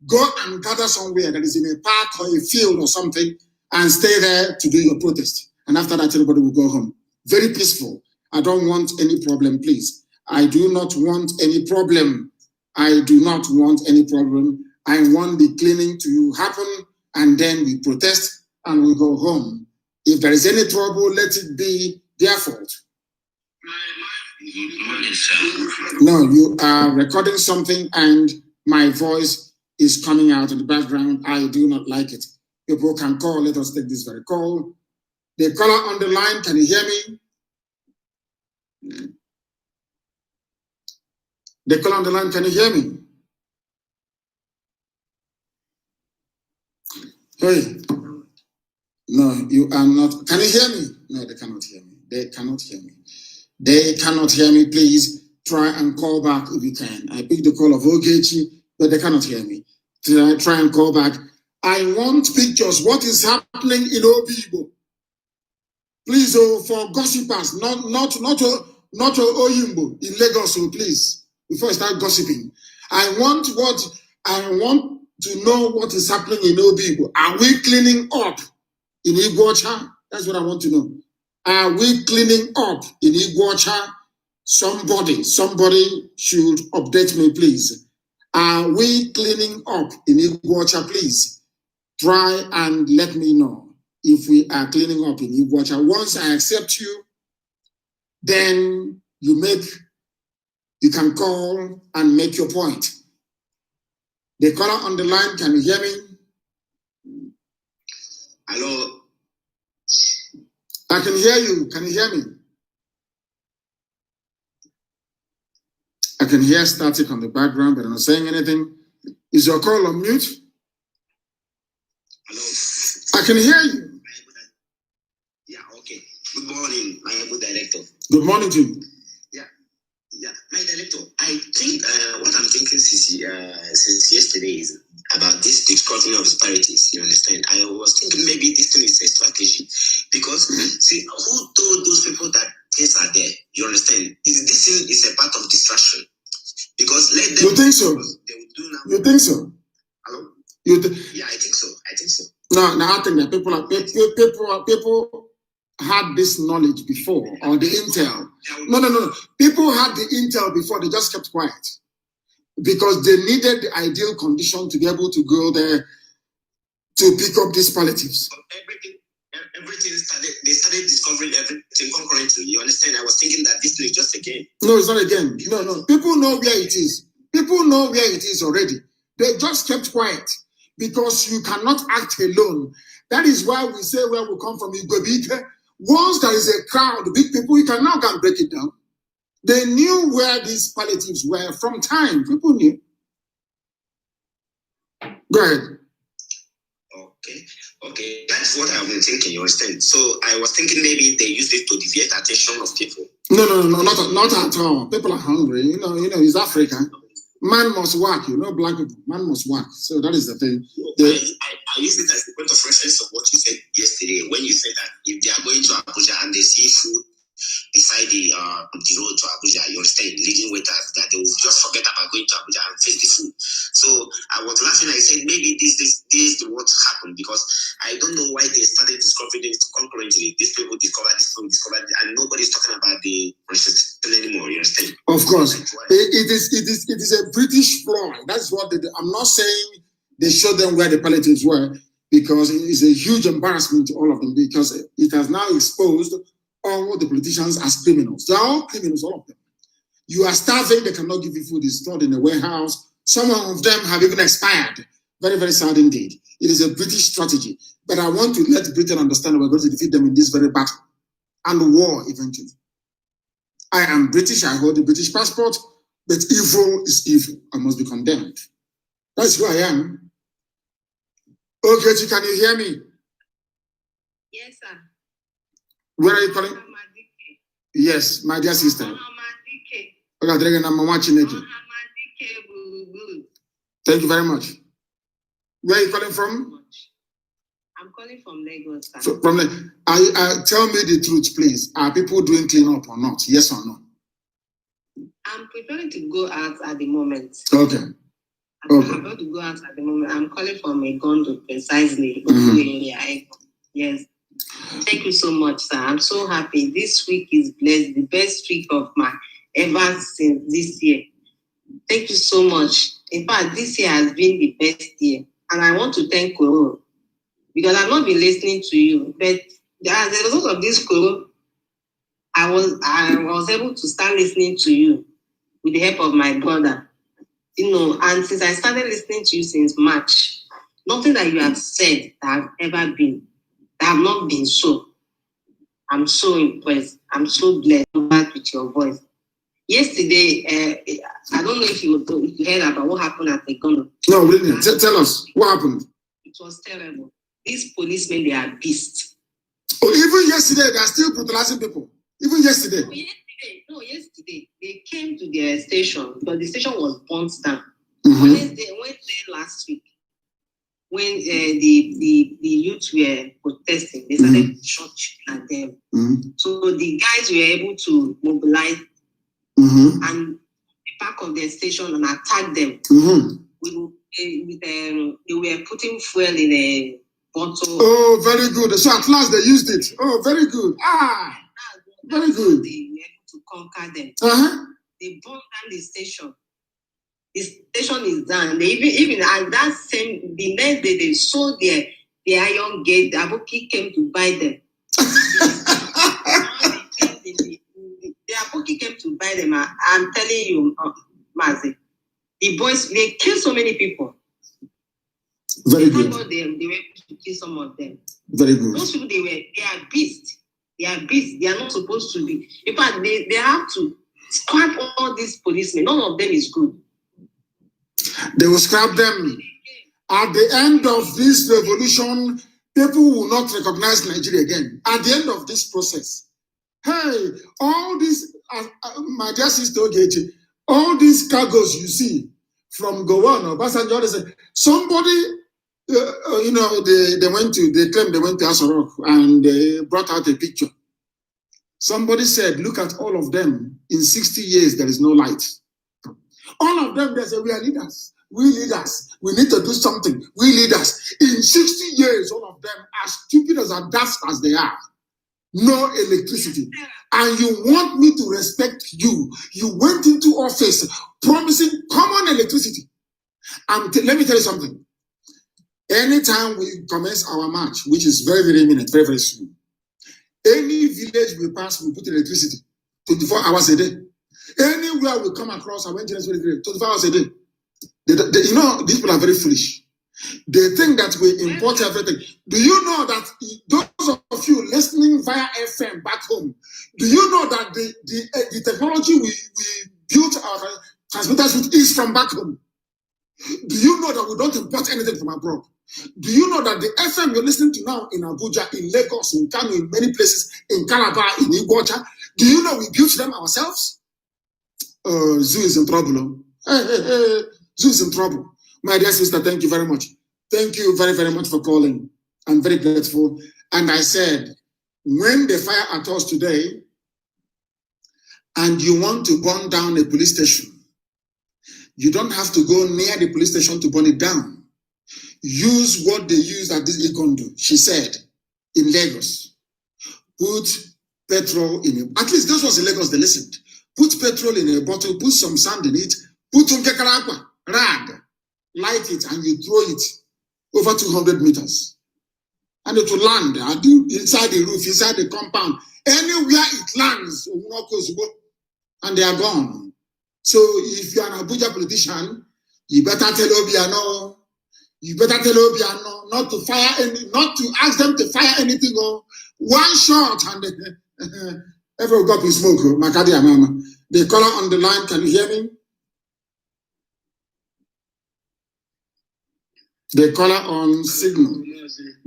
Go and gather somewhere that is in a park or a field or something and stay there to do your protest. and after that, everybody will go home. Very peaceful. I don't want any problem, please. I do not want any problem. I do not want any problem. I want the cleaning to happen, and then we protest and we go home. If there is any trouble, let it be their fault. Good morning, sir. No, you are recording something and my voice is coming out in the background. I do not like it. People can call. Let us take this very call. The caller on the line, can you hear me? The caller on the line, can you hear me? Hey. No, you are not. Can you hear me? No, they cannot hear me. They cannot hear me. They cannot hear me. Please try and call back if you can. I picked the call of Ogechi, but they cannot hear me. Try and call back. I want pictures. What is happening in Obibo? Please, for gossipers, not Oyimbo in Lagos, so please, before I start gossiping, I want to know what is happening in Obibo. Are we cleaning up in Iguacha? That's what I want to know. Are we cleaning up in Iguacha? Somebody should update me, please. Are we cleaning up in Iguacha, please? Try and let me know if we are cleaning up in Iguacha. Once I accept you, then you can call and make your point. The caller on the line, can you hear me? Hello. I can hear you. Can you hear me? I can hear static on the background, but I'm not saying anything. Is your call on mute? Hello. I can hear you. Yeah, okay. Good morning, my good director. Good morning to you. Yeah, my director. I think what I'm thinking since yesterday is about this discovery of disparities. You understand? I was thinking maybe this thing is a strategy because see, who told those people that things are there? You understand? This thing is a part of distraction because let them. You think so? They will do now. You think so? Hello. Yeah, I think so. No, I think that people had this knowledge before, or the intel. No. People had the intel before, they just kept quiet. Because they needed the ideal condition to be able to go there to pick up these palliatives. Everything they started discovering everything concurrently. You understand? I was thinking that this is just a game. No, it's not a game. No. People know where it is. People know where it is already. They just kept quiet because you cannot act alone. That is why we say where we come from. Once there is a crowd, big people, you can now break it down. They knew where these palliatives were from time. People knew. Go ahead. Okay. That's what I've been thinking, you understand? So I was thinking maybe they used it to deviate attention of people. No, not at all. People are hungry. You know, it's Africa. Man must work, black people. Man must work. So that is the thing. I use it as the point of reference of what you said yesterday when you said that if they are going to Abuja and they see food beside the road to Abuja, you understand, leading waiters, that they will just forget about going to Abuja and face the food. So I was laughing. I said maybe this is what happened because I don't know why they started discovering it concurrently. These people discovered it, and nobody's talking about the research anymore. You understand? Of course, it is a British ploy. That's what they do. I'm not saying they showed them where the palliatives were because it is a huge embarrassment to all of them because it has now exposed all the politicians as criminals. They are all criminals, all of them. You are starving, they cannot give you food, it's stored in a warehouse. Some of them have even expired. Very, very sad indeed. It is a British strategy. But I want to let Britain understand we're going to defeat them in this very battle and war eventually. I am British, I hold a British passport, but evil is evil. I must be condemned. That's who I am. Okay, can you hear me? Yes, sir. Where are you calling? Yes, my dear sister. Thank you very much. Where are you calling from? I'm calling from Lagos. So, tell me the truth, please. Are people doing cleanup or not? Yes or no? I'm preparing to go out at the moment. Okay. I'm about to go out at the moment. I'm calling from a Gondo precisely. Yes. Thank you so much, sir. I'm so happy. This week is blessed, the best week of my ever since this year. Thank you so much. In fact, this year has been the best year. And I want to thank Koro because I've not been listening to you. But as a result of this Koro, I was able to start listening to you with the help of my brother. And since I started listening to you since March, nothing that you have said that have ever been, that have not been so. I'm so impressed. I'm so blessed with your voice. Yesterday, I don't know if you heard about what happened at the Kanu. No, really. Tell us what happened. It was terrible. These policemen, they are beasts. Oh, even yesterday, they are still brutalizing people. Even yesterday. Yesterday, they came to their station because the station was burnt down. Mm-hmm. Wednesday last week, when the youth were protesting, they started shooting at them. Mm-hmm. So the guys were able to mobilize and the back of their station and attack them. They were putting fuel in a bottle. Oh, very good. So at last they used it. Oh, very good. Very good. They were able to conquer them. They burned down the station. The station is down. They even at that the next day they sold the iron gate. The Aboki came to buy them. The Aboki came to buy them. I'm telling you, Mazi, the boys, they killed so many people. Very good. They were able to kill some of them. Very good. Those people, they are beasts. They are beasts. They are not supposed to be. In fact, they have to scrap all these policemen. None of them is good. They will scrap them. At the end of this revolution, people will not recognize Nigeria again. At the end of this process, hey, all these, my dear sister Ogechi, all these cargoes you see from Gowon or Basanjo, they say, somebody, they claimed they went to Asorok and they brought out a picture. Somebody said, look at all of them. In 60 years, there is no light. All of them, they say, we are leaders. We leaders. We need to do something. We leaders. In 60 years, all of them, as stupid as daft as they are, no electricity. And you want me to respect you. You went into office promising common electricity. Let me tell you something. Anytime we commence our march, which is very, very imminent, very, very soon, any village we pass, we put electricity 24 hours a day. Anywhere we come across, our engineers will be 24 hours a day. These people are very foolish. They think that we import everything. Do you know that those of you listening via FM back home, do you know that the technology we built our transmitters with is from back home? Do you know that we don't import anything from abroad? Do you know that the FM you're listening to now in Abuja, in Lagos, in Kanu, in many places, in Calabar, in Iguacha, do you know we built them ourselves? Zoo is in trouble. Zoo is in trouble. My dear sister, thank you very much. Thank you very, very much for calling. I'm very grateful. And I said, when they fire at us today, and you want to burn down a police station, you don't have to go near the police station to burn it down. Use what they use at this Ikondo, she said, in Lagos. Put petrol in it. At least those ones in Lagos, they listened. Put petrol in a bottle, put some sand in it, put some rag, light it, and you throw it over 200 meters. And it will land inside the roof, inside the compound. Anywhere it lands, and they are gone. So if you are an Abuja politician, you better tell Obiano, not to ask them to fire anything. One shot and everyone got in smoke. The caller on the line, can you hear me? The caller on signal.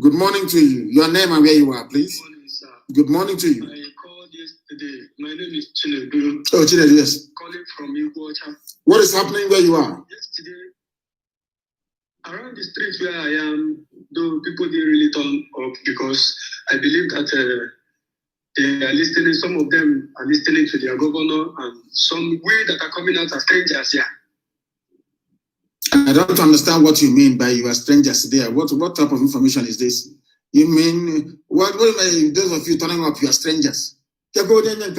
Good morning to you. Your name and where you are, please. Good morning, sir. Good morning to you. I called yesterday. My name is Chinedu. Oh, Chinedu, yes. Calling from Iguacha. What is happening where you are? Yesterday, around the street where I am, though people didn't really turn up because I believe that they are listening. Some of them are listening to their governor, and some we that are coming out as strangers here. I don't understand what you mean by you are strangers there. What type of information is this? You mean, what do you mean, those of you turning up, you are strangers? To locate a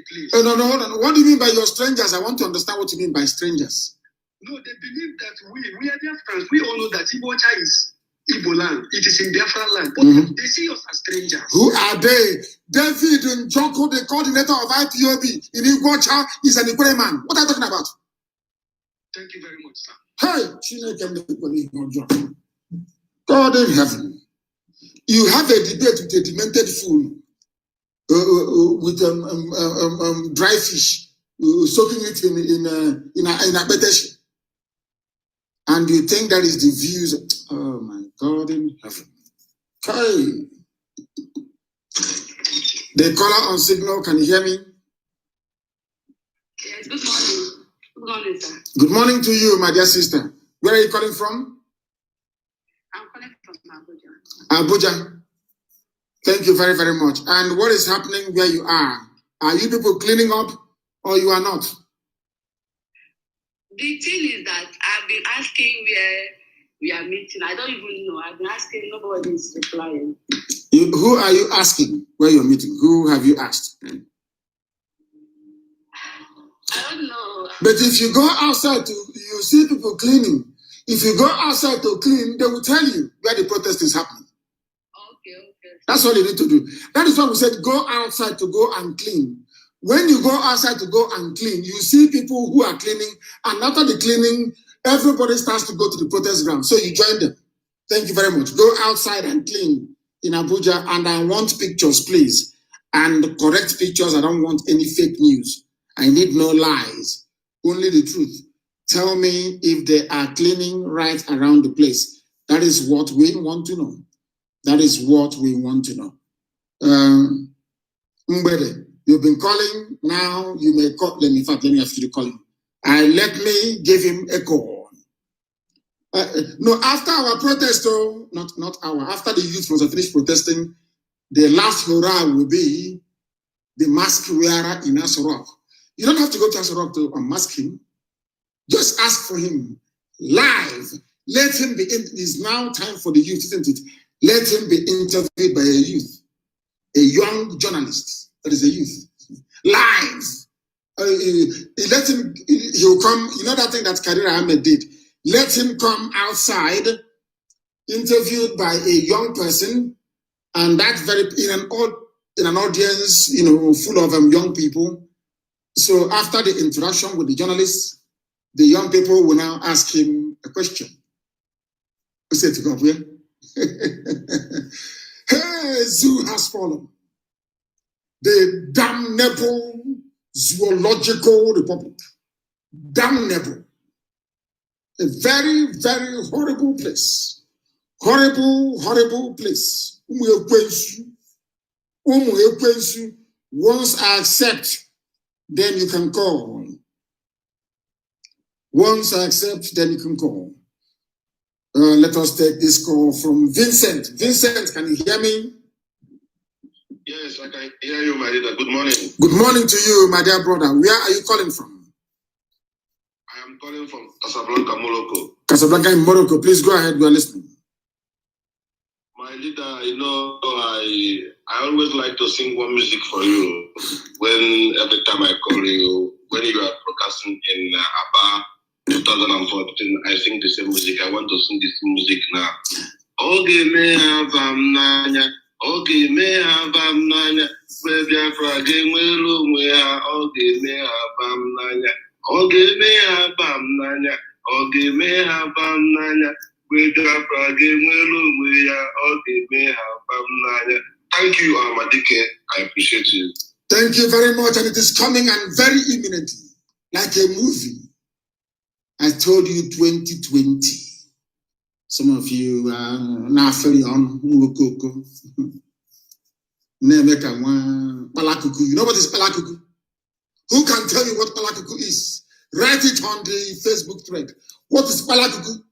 place. No. What do you mean by your strangers? I want to understand what you mean by strangers. No, they believe that we are their friends. We all know that Ibocha is Igbo land. It is in Biafra land. But they see us as strangers. Who are they? David and Joko, the coordinator of IPOB in Ibocha, is an Igbo man. What are you talking about? Thank you very much, sir. Hey, God in heaven. You have a debate with a demented fool with dry fish, soaking it in a betesh. And you think that is the views. Oh my God in heaven. Okay. The caller on signal, can you hear me? Yes, good morning. Good morning, sir. Good morning to you, my dear sister. Where are you calling from? I'm calling from Abuja. Abuja. Thank you very, very much. And what is happening where you are? Are you people cleaning up or you are not? The thing is that I've been asking where we are meeting. I don't even know. I've been asking, nobody is replying. Who are you asking where you're meeting? Who have you asked? I don't know. But if you go outside you see people cleaning. If you go outside to clean, they will tell you where the protest is happening. Okay. That's all you need to do. That is why we said go outside to go and clean. When you go outside to go and clean, you see people who are cleaning, and after the cleaning, everybody starts to go to the protest ground. So you join them. Thank you very much. Go outside and clean in Abuja, and I want pictures, please. And correct pictures. I don't want any fake news. I need no lies, only the truth. Tell me if they are cleaning right around the place. That is what we want to know. That is what we want to know. Mbede, you've been calling, now you may call. Let me actually call him. Let me give him a call. No, after our protest, after the youth was finished protesting, the last hurrah will be the mask wearer in Asorok. You don't have to go to Asorok to unmask him. Just ask for him live. Let him be. It's now time for the youth, isn't it? Let him be interviewed by a youth, a young journalist that is a youth, live. Let him. He'll come. You know that thing that Kadir Ahmed did. Let him come outside, interviewed by a young person, and that very in an audience, full of young people. So after the interaction with the journalists, the young people will now ask him a question. Who said to go up here? Hey, zoo has fallen. The damnable zoological republic. Damnable. A very, very horrible place. Horrible place. Once I accept, then you can call. Once I accept, then you can call. Let us take this call from Vincent. Vincent, can you hear me? Yes, I can hear you, my leader. Good morning. Good morning to you, my dear brother. Where are you calling from? I am calling from Casablanca, Morocco. Casablanca in Morocco. Please go ahead. We are listening. My leader, I always like to sing one music for you every time I call you. When you are broadcasting in Aba 2014, I sing the same music. I want to sing this music now. Oge me havam nanya, oge me havam nanya, Biafra genwelu onwe ha, oge me havam nanya, oge me havam nanya, oge me havam nanya, Biafra genwelu onwe ha, oge me havam nanya. Thank you, Amadike. I appreciate you. Thank you very much, and it is coming and very imminently, like a movie. I told you 2020. Some of you are now very on Mukoko. You know what is Palakuku? Who can tell you what Palakuku is? Write it on the Facebook thread. What is Palakuku?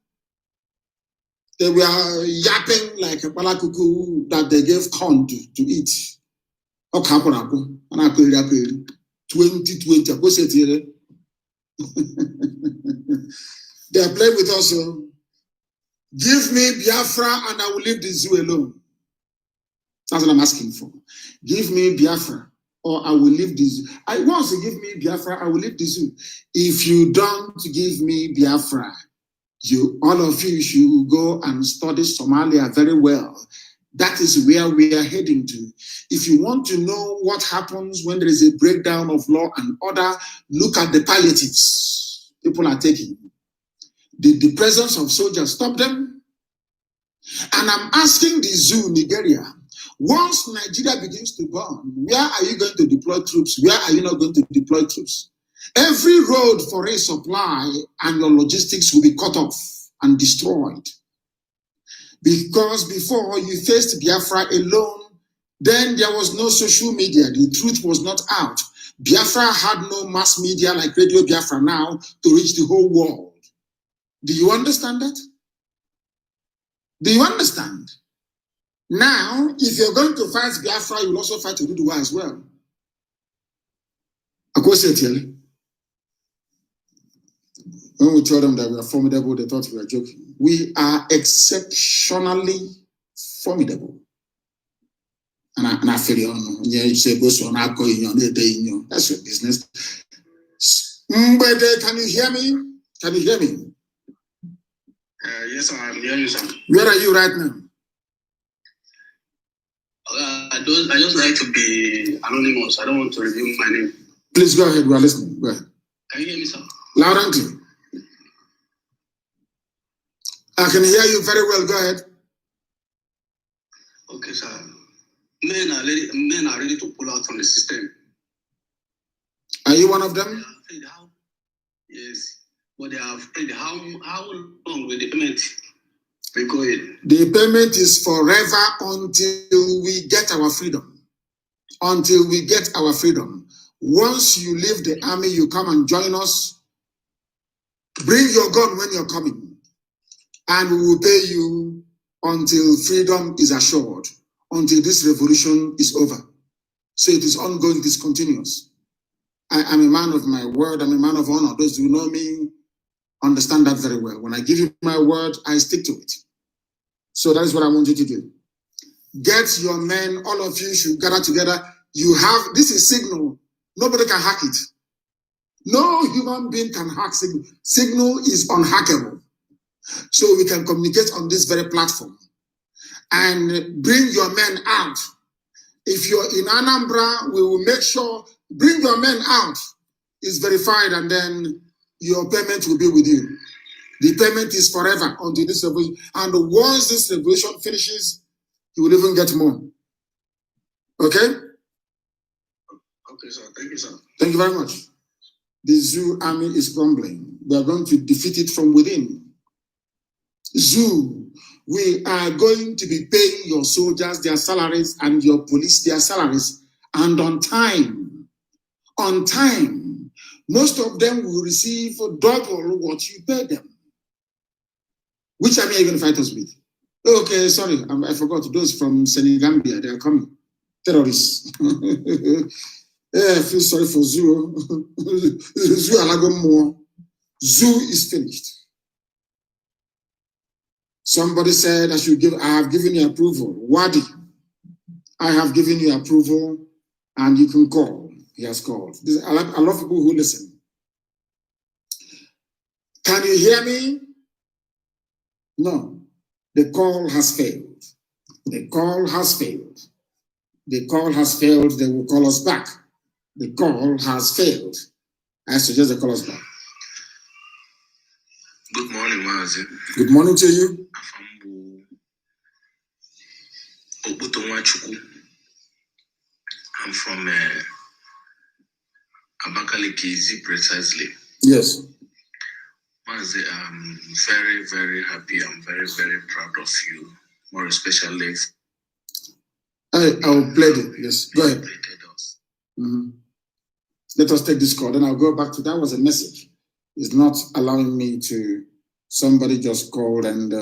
They were yapping like a Palakuku that they gave corn to eat. 2020. They are playing with us. Give me Biafra and I will leave the zoo alone. That's what I'm asking for. Give me Biafra or I will leave the zoo. Once you give me Biafra, I will leave the zoo. If you don't give me Biafra, all of you should go and study Somalia very well. That is where we are heading to. If you want to know what happens when there is a breakdown of law and order, look at the palliatives people are taking. Did the presence of soldiers stop them? And I'm asking the zoo, Nigeria, once Nigeria begins to burn, where are you going to deploy troops? Where are you not going to deploy troops? Every road for a supply and your logistics will be cut off and destroyed. Because before you faced Biafra alone, then there was no social media. The truth was not out. Biafra had no mass media like Radio Biafra now to reach the whole world. Do you understand that? Do you understand? Now, if you're going to fight Biafra, you'll also fight Oduduwa as well. When we told them that we are formidable, they thought we were joking. We are exceptionally formidable. And I feel you say, that's your business. Can you hear me? Can you hear me? Yes, sir, I'm hearing you, sir. Where are you right now? I just like to be anonymous. I don't want to reveal my name. Please go ahead. We are listening. Go ahead. Can you hear me, sir? Loud and clear. I can hear you very well. Go ahead. Okay, sir. Men are ready to pull out from the system. Are you one of them? Yes. But they are afraid. How long will the payment be going? The payment is forever until we get our freedom. Until we get our freedom. Once you leave the army, you come and join us. Bring your gun when you're coming. And we will pay you until freedom is assured. Until this revolution is over. So it is ongoing, it is continuous. I'm a man of my word, I'm a man of honor. Those who know me understand that very well. When I give you my word, I stick to it. So that is what I want you to do. Get your men, all of you should gather together. This is Signal. Nobody can hack it. No human being can hack Signal. Signal is unhackable. So we can communicate on this very platform. And bring your men out. If you're in Anambra, we will make sure, bring your men out. It's verified and then your payment will be with you. The payment is forever until this revolution. And once this revolution finishes, you will even get more. Okay? Okay, sir. Thank you, sir. Thank you very much. The Zoo army is crumbling. We are going to defeat it from within. Zoo, we are going to be paying your soldiers their salaries and your police their salaries, and on time. On time. Most of them will receive double what you pay them. Which army are you going to fight us with? Okay, sorry, I forgot. Those from Senegambia, they are coming. Terrorists. Yeah, I feel sorry for Zoo. Zoo Alagom. Zoo is finished. Somebody said I have given you approval. Wadi, I have given you approval and you can call. He has called. I love people who listen. Can you hear me? No. The call has failed. The call has failed. The call has failed. They will call us back. The call has failed. I suggest they call us back. Good morning, Mazi. Good morning to you. I'm from Abakaliki, precisely. Yes. Mazi, I'm very, very happy. I'm very, very proud of you. More especially. I will play it. Yes. Go ahead. Let us take this call. Then I'll go back to that. Was a message. It's not allowing me to. Somebody just called and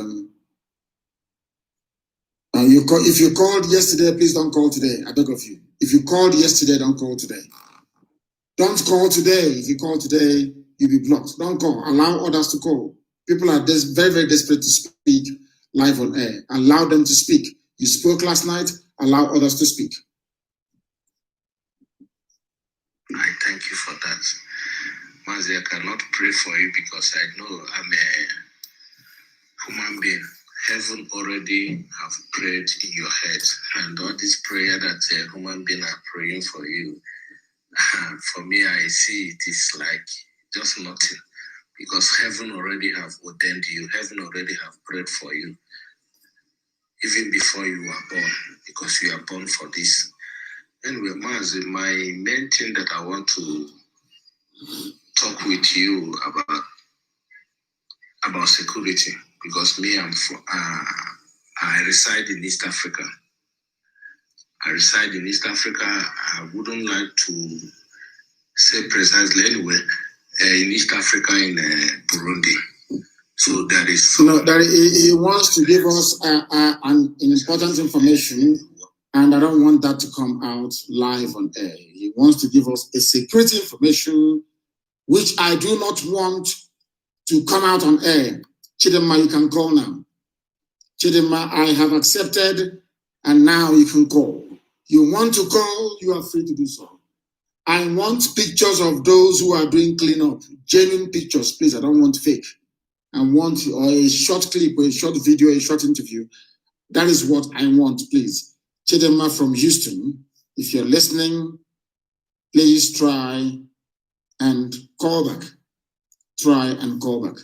if you called yesterday, please don't call today. I beg of you. If you called yesterday, don't call today. Don't call today. If you call today, you'll be blocked. Don't call. Allow others to call. People are very, very desperate to speak. live on air. Allow them to speak. You spoke last night, allow others to speak. I thank you for that. Mazi, I cannot pray for you because I know I'm a human being. Heaven already have prayed in your head, and all this prayer that a human being are praying for you, for me, I see it is like just nothing, because heaven already have ordained you. Heaven already have prayed for you, even before you were born, because you are born for this. Anyway, Mazi, my main thing that I want to talk with you about security, because me, I reside in East Africa. I reside in East Africa. I wouldn't like to say precisely anywhere in East Africa, in Burundi. So there is he wants to give us an important information, and I don't want that to come out live on air. He wants to give us a security information, which I do not want to come out on air. Chidema, you can call now. Chidema, I have accepted, and now you can call. You want to call, you are free to do so. I want pictures of those who are doing cleanup. Genuine pictures, please. I don't want fake. I want a short clip, or a short video, a short interview. That is what I want, please. Chidema from Houston, if you're listening, please try and call back. Try and call back.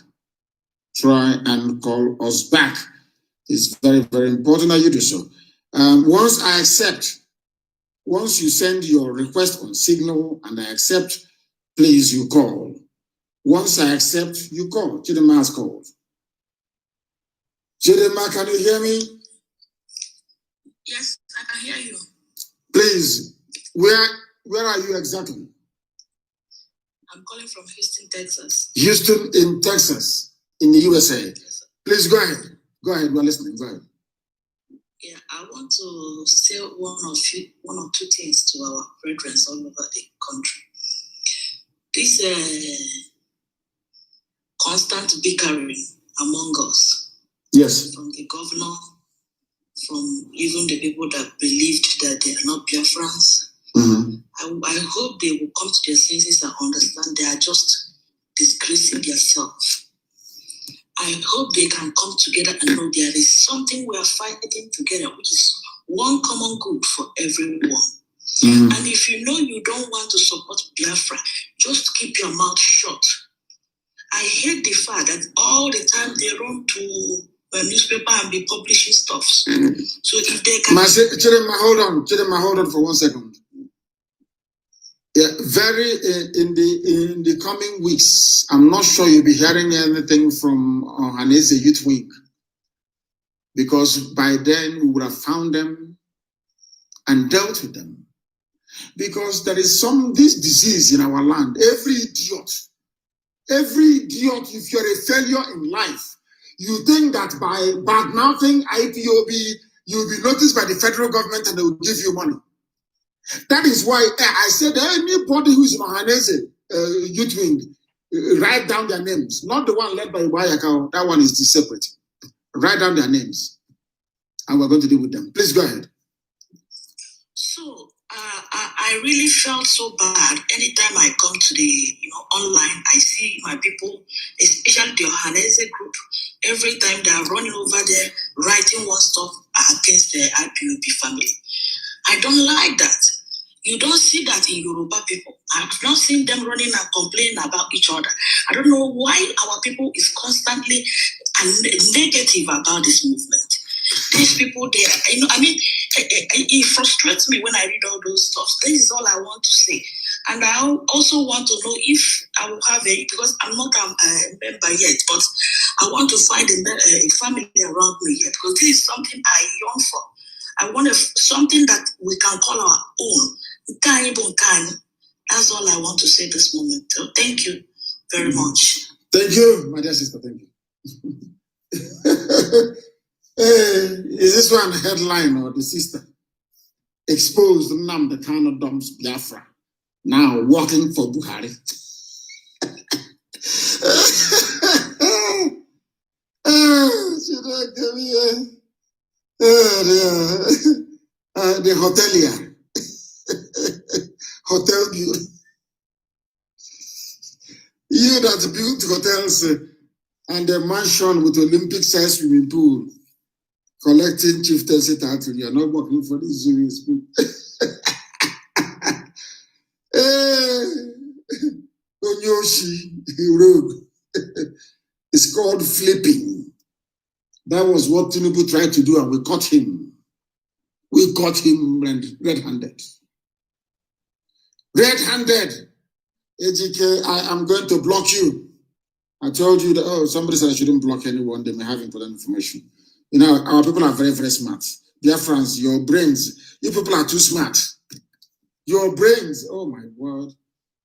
Try and call us back. It's very, very important that you do so. Once I accept, once you send your request on Signal and I accept, please, you call. Once I accept, you call. Chidema has called. Chidema, can you hear me? Yes, I can hear you. Please, where are you exactly? I'm calling from Houston, Texas. Houston in Texas, in the USA. Yes, please go ahead. Go ahead, we're listening. Go ahead. Yeah, I want to say one or two things to our brethren all over the country. This constant bickering among us. Yes. From the governor, from even the people that believed that they are not Biafrans. Mm-hmm. I hope they will come to their senses and understand they are just disgracing themselves. I hope they can come together and know there is something we are fighting together, which is one common good for everyone. Mm-hmm. And if you know you don't want to support Biafra, just keep your mouth shut. I hate the fact that all the time they run to a newspaper and be publishing stuff. Mm-hmm. So if they can... Chidema, hold on for 1 second. Yeah, in the coming weeks, I'm not sure you'll be hearing anything from Hanese Youth Wing, because by then we would have found them and dealt with them. Because there is this disease in our land. Every idiot, if you're a failure in life, you think that by bad-mouthing IPOB, you'll be noticed by the federal government and they will give you money. That is why I said anybody who is in Ohanese Youth Wing, write down their names. Not the one led by Iwayaka, that one is separate. Write down their names. And we're going to deal with them. Please go ahead. So, I really felt so bad. Anytime I come to the, online, I see my people, especially the Ohanese group, every time they are running over there, writing one stuff against the IPOB family. I don't like that. You don't see that in Yoruba people. I've not seen them running and complaining about each other. I don't know why our people is constantly negative about this movement. These people, it frustrates me when I read all those stuff. This is all I want to say. And I also want to know if I will have because I'm not a member yet, but I want to find a family around me yet, because this is something I yearn for. I want something that we can call our own. That's all I want to say this moment. So thank you very much. Thank you, my dear sister. Thank you. Is this one a headline or the sister? Exposed Nnamdi Kanu dumps Biafra. Now working for Buhari. the hotelier. Hotel bureau. You that built hotels and a mansion with Olympic-sized swimming pool, collecting chieftaincy title, you're not working for this swimming pool. Onyoshi road. It's called flipping. That was what Tinubu tried to do, and we caught him. We caught him red-handed. Red-handed. AGK, I am going to block you. I told you that, oh, somebody said I shouldn't block anyone. They may have important information. You know, our people are very, very smart. Dear friends, your brains, you people are too smart. Your brains, oh my word.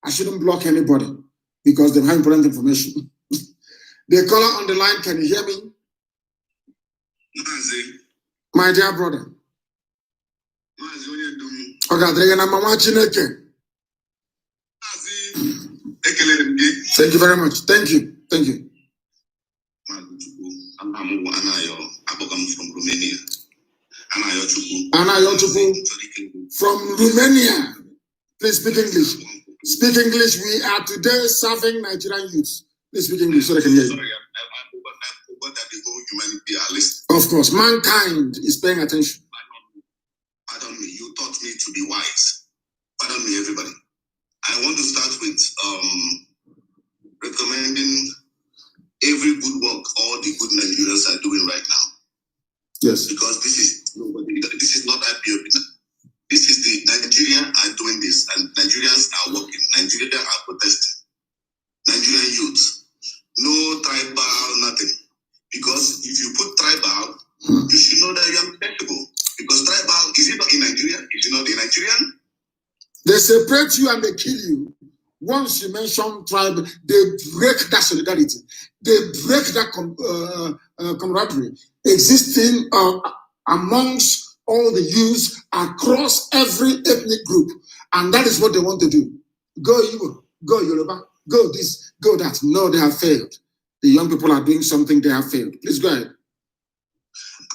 I shouldn't block anybody because they have important information. The caller on the line, can you hear me? Mazi. My dear brother. Mazi, what are you doing? Okay, Mama Chineke. Thank you very much. Thank you. Thank you. I'm from Romania. Anayo from Romania. Please speak English. Speak English. We are today serving Nigerian youths. Please speak English so they can hear you. Sorry, I forgot that the whole humanity are listening. Of course, mankind is paying attention. Pardon me. You taught me to be wise. Pardon me, everybody. I want to start with recommending every good work all the good Nigerians are doing right now. Yes. Because this is not IPOB. This is the Nigerians are doing this, and Nigerians are working. Nigerians are protesting. Nigerian youths, no tribal, nothing. Because if you put tribal, you should know that you are untouchable. Because tribal, is it not in Nigeria? Is it not in Nigerian? They separate you and they kill you. Once you mention tribe, they break that solidarity. They break that camaraderie existing amongst all the youths across every ethnic group. And that is what they want to do. Go Igbo, go Yoruba, go this, go that. No, they have failed. The young people are doing something, they have failed. Please go ahead.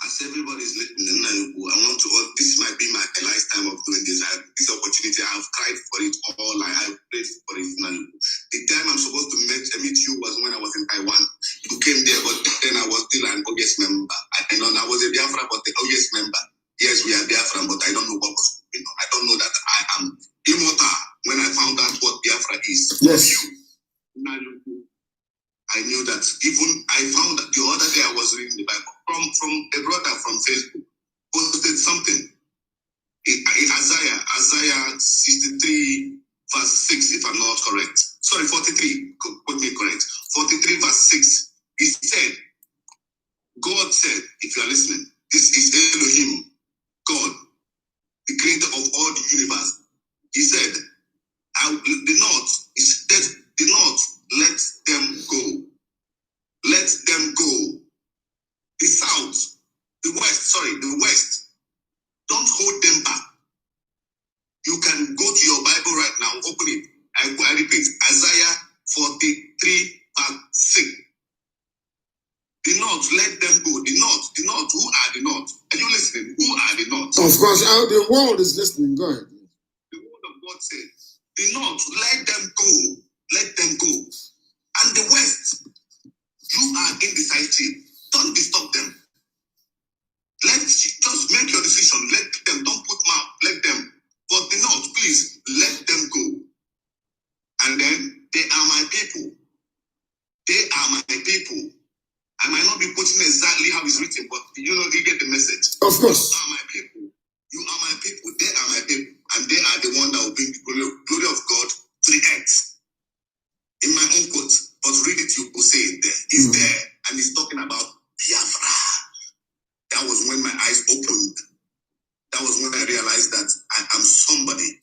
As everybody is listening, I want to, this might be my lifetime of doing this. This opportunity, I've cried for it all. I have prayed for it. The time I'm supposed to meet you was when I was in Taiwan. You came there, but then I was still an OGS member. I was a Biafra, but the OGS member. Yes, we are Biafra, but I don't know what was going on. I don't know that I am immortal when I found out what Biafra is. Yes. I knew that. Even I found that the other day I was reading the Bible from a brother from Facebook posted something. Isaiah 63 verse 6, if I'm not correct. Sorry, 43. Put me correct. 43 verse 6. He said, God said, if you are listening, this is Elohim, God, the creator of all the universe. He said, the north is dead. The north, let them go. Let them go. The south, the west, don't hold them back. You can go to your Bible right now, open it. I repeat, Isaiah 43 verse 6. The north, let them go. The north, who are the north? Are you listening? Who are the north? Of course, the world is listening. Go ahead. The word of God says, the north, let them go. Let them go. And the west, you are indecisive. Don't disturb them. Just make your decision. Let them. Don't put mouth. Let them. But the north, please, let them go. And then they are my people. They are my people. I might not be putting exactly how it's written, but you get the message. Of course. You are my people. You are my people. They are my people. And they are the one that will bring the glory of God to the earth. In my own quote, but read it, you will say it there. It's there. And it's talking about Biafra. That was when my eyes opened. That was when I realized that I am somebody.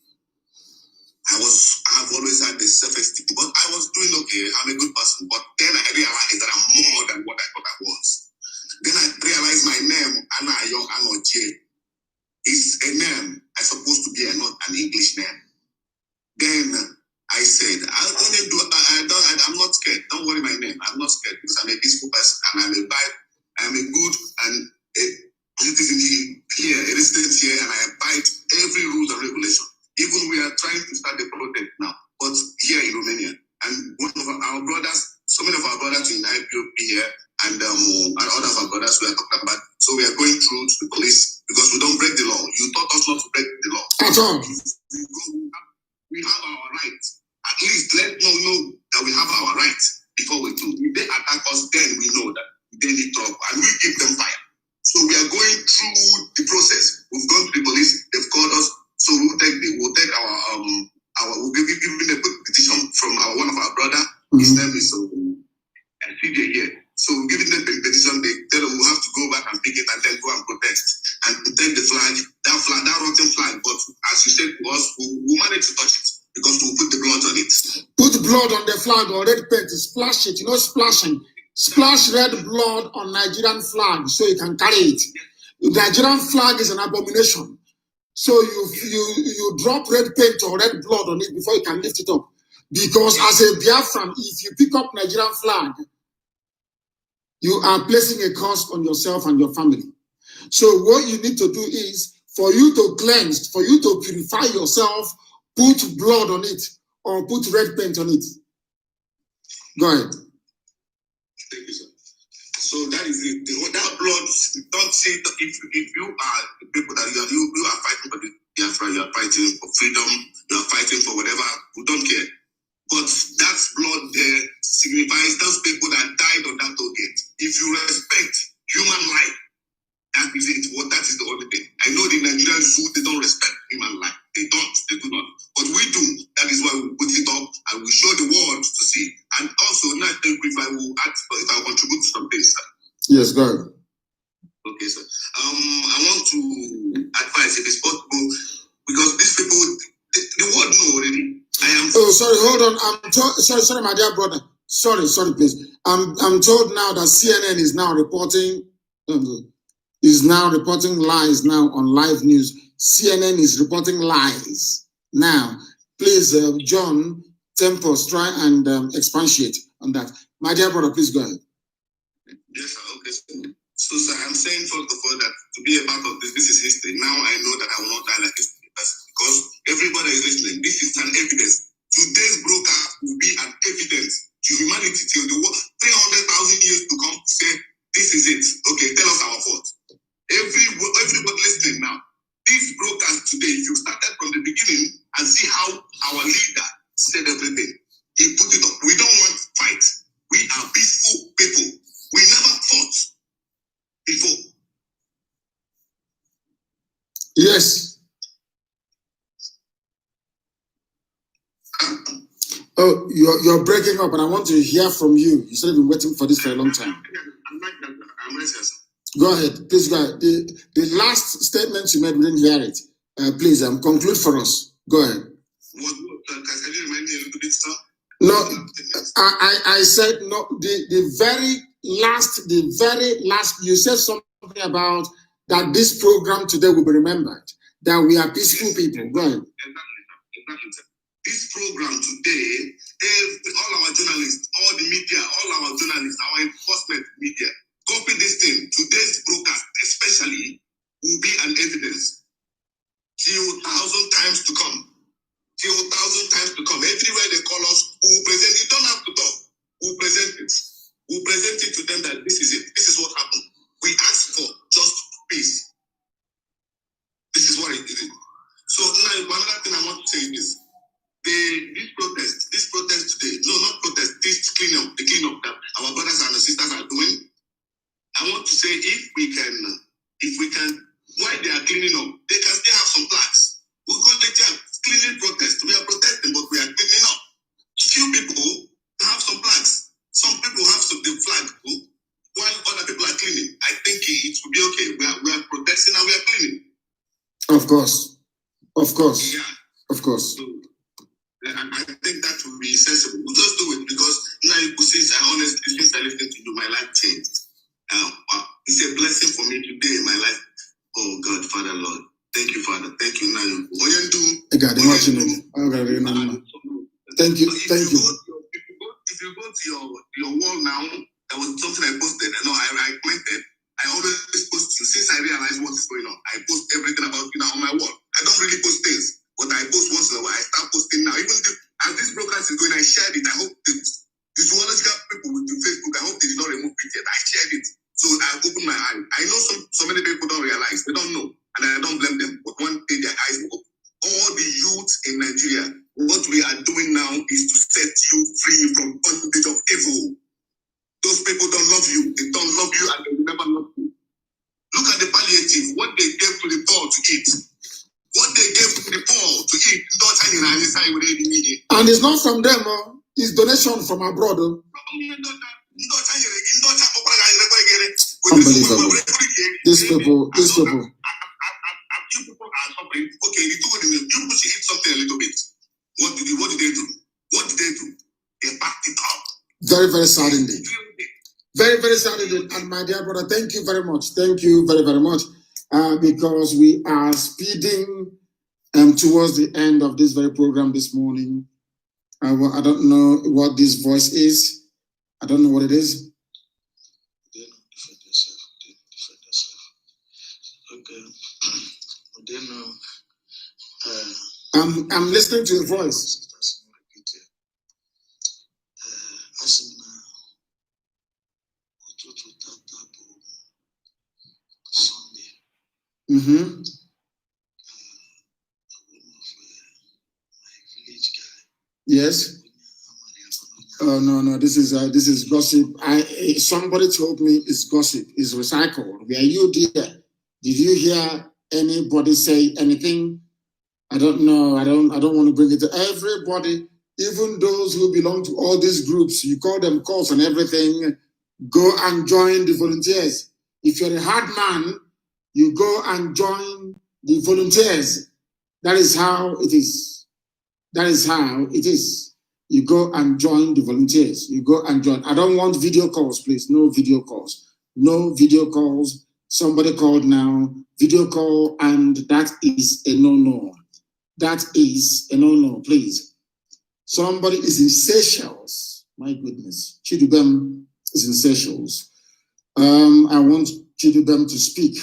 I've always had the self-esteem, but I was doing okay. I'm a good person. But then I realized that I'm more than what I thought I was. Then I realized my name, Anna Young Anoche, is a name I'm supposed to be not an English name. Then I said, I'm not scared. Don't worry my name. I'm not scared because I'm a peaceful person and I'm a good and a citizen here, a resident here, and I abide brothers in IPOP here and other of our brothers we are talking about. So we are going through to the police because we don't break the law. You taught us not to break the law. At all. We have our rights. At least let them know that we have our rights before we do. If they attack us, then we know that they need trouble and we give them fire. So we are going through the process. We've gone to the police, they've called us, so we'll take we'll give them a petition from one of our brother. His name is CJ here. So we're giving them the petition, they tell them we'll have to go back and pick it and then go and protest and take the flag, that rotten flag. But as you said to us, we'll manage to touch it because we'll put the blood on it. Put blood on the flag or red paint, splash it, splashing. Splash red blood on Nigerian flag so you can carry it. The Nigerian flag is an abomination. So you drop red paint or red blood on it before you can lift it up. Because as a Biafran, if you pick up Nigerian flag, you are placing a curse on yourself and your family. So what you need to do is, for you to cleanse, for you to purify yourself, put blood on it or put red paint on it. Go ahead. Thank you, sir. So that is it. That blood, don't say if you are the people that you are fighting for the Biafra, you are fighting for freedom, you are fighting for whatever, we don't care. But that blood there signifies those people that died on that toll gate. If you respect human life, that is it. That is the only thing. I know the Nigerian zoo, they don't respect human life. They do not. But we do. That is why we put it up and we show the world to see. And also, now if I will contribute to some things, sir. Yes, go ahead. Okay, sir. I want to advise if it's possible, because these people, the world know already. Oh, sorry, hold on. Sorry, my dear brother. Sorry, please. I'm told now that CNN is now reporting lies now on live news. CNN is reporting lies now. Please, John Tempos, try and expatiate on that. My dear brother, please go ahead. Yes, sir. Okay, sir. So, sir, I'm saying first of all that to be a part of this is history. Now I know that I will not die like this because everybody is listening. This is an evidence. Today's broadcast will be an evidence to humanity till the world 300,000 years to come to say this is it. Okay, tell us our fault. Everybody listening now. This broadcast today, if you started from the beginning and see how our leader said everything, he put it up. We don't want to fight. We are peaceful people. We never fought before. Yes. Oh, you're breaking up, and I want to hear from you. You said you've been waiting for this for a long time. I'm listening. Go ahead, please go ahead. The last statement you made, we didn't hear it. Please conclude for us. Go ahead. Can you remind me a little bit, sir? No, I said no. The very last. You said something about that this program today will be remembered. That we are peaceful people. Go ahead. Exactly, sir. This program today, all our journalists, all the media, all our journalists, our enforcement media, copy this thing. Today's broadcast, especially, will be an evidence till 1,000 times to come. Till 1,000 times to come. Everywhere they call us, we will present it. You don't have to talk. We'll present it. We'll present it to them that this is it. This is what happened. We asked for just peace. This is what it is. So now, another thing I want to say is this. This protest today, no, not protest, this cleanup, the cleanup that our brothers and sisters are doing. I want to say if we can, while they are cleaning up, they can still have some flags. Because they are cleaning protest. We are protesting, but we are cleaning up. Few people have some flags. Some people have the flag while other people are cleaning. I think it will be okay. We are protesting and we are cleaning. Of course. Yeah. Of course. So, I think that will be sensible. We'll just do it because now you could see, since I listened to you, my life changed. It's a blessing for me today in my life. Oh God, Father Lord. Thank you, Father. Thank you, Nanu. Thank you. If you go to your wall now, there was something I posted. I commented. I always post you since I realized what is going on. I post everything about you now on my wall. I don't really post things. But I post once in a while. I start posting now. Even as this broadcast is going, I shared it. I hope The zoological people with the Facebook, I hope they did not remove it yet. I shared it. So I opened my eye. I know so many people don't realize. They don't know. And I don't blame them. But one day their eyes will open. All the youth in Nigeria, what we are doing now is to set you free from bondage of evil. Those people don't love you. They don't love you and they will never love you. Look at the palliative. What they gave to the poor to eat. What they gave to the poor to eat. And it's not from them. It's donation from abroad. Unbelievable. These people. You people are suffering. Okay, you people should eat something a little bit. What did they do? They packed it up. Very, very sad indeed. Very, very sad indeed. And my dear brother, thank you very much. Thank you very, very much. Because we are speeding towards the end of this very program this morning. I don't know what this voice is. I don't know what it is. Defend yourself. Okay. I'm listening to your voice. Mm-hmm. Yes. Oh no! This is gossip. Somebody told me it's gossip. It's recycled. Were you there? Did you hear anybody say anything? I don't know. I don't want to bring it to everybody. Even those who belong to all these groups, you call them calls and everything. Go and join the volunteers. If you're a hard man, you go and join the volunteers. That is how it is. That is how it is. You go and join the volunteers. You go and join. I don't want video calls, please. No video calls. No video calls. Somebody called now. Video call, and that is a no-no. That is a no-no, please. Somebody is in Seychelles. My goodness. Chidubem is in Seychelles. I want Chidubem to speak.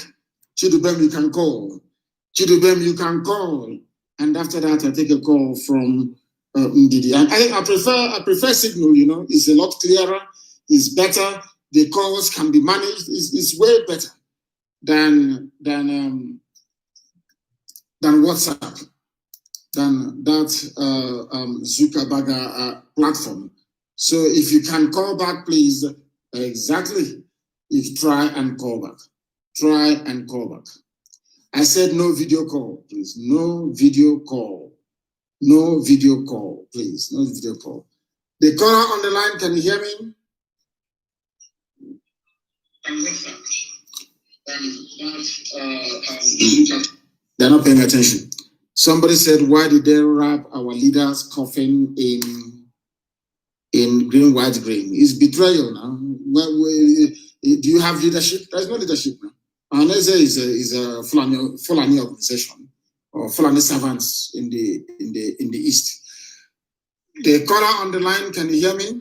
Chidubem, you can call. Chidubem, you can call. And after that, I take a call from Ndidi. And I think I prefer Signal, you know. It's a lot clearer. It's better. The calls can be managed. It's way better than WhatsApp, than that Zuckerberg platform. So if you can call back, please. Exactly. If try and call back. Try and call back. I said no video call, please. No video call. No video call, please. No video call. The caller on the line, can you hear me? They're not paying attention. Somebody said, why did they wrap our leaders' coffin in green, white, green? It's betrayal now. Do you have leadership? There's no leadership now. Anese is a Fulani organization, or Fulani servants in the East. The caller on the line, can you hear me? Hello.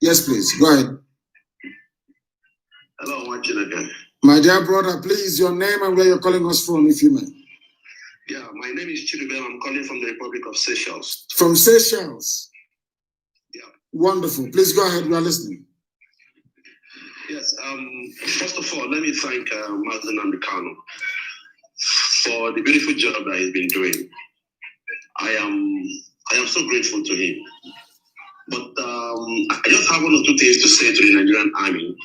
Yes, please. Go ahead. Hello, watching again. My dear brother, please, your name and where you're calling us from, if you may. Yeah, my name is Chidubem. I'm calling from the Republic of Seychelles. From Seychelles. Yeah. Wonderful. Please go ahead. We are listening. Yes. First of all, let me thank Mazi Nnamdi Kanu for the beautiful job that he's been doing. I am so grateful to him. But I just have one or two things to say to the Nigerian army,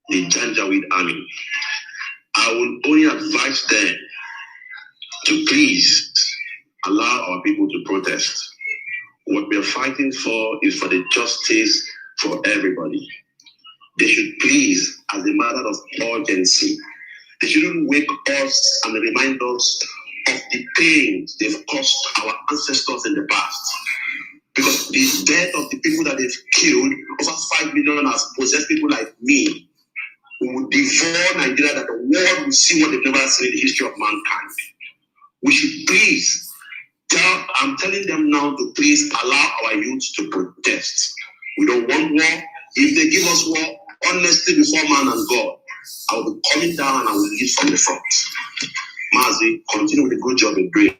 the Janjaweed army. I will only advise them to please allow our people to protest. What we are fighting for is for the justice for everybody. They should please, as a matter of urgency, they shouldn't wake us and remind us of the pains they've caused our ancestors in the past. Because the death of the people that they've killed, over 5 million, has possessed people like me, who would devour Nigeria, that the world will see what they've never seen in the history of mankind. We should please I'm telling them now to please allow our youth to protest. We don't want war. If they give us war, honestly, before man and God, I will be coming down and I will lead from the front. Mazi, continue with the good job you're doing.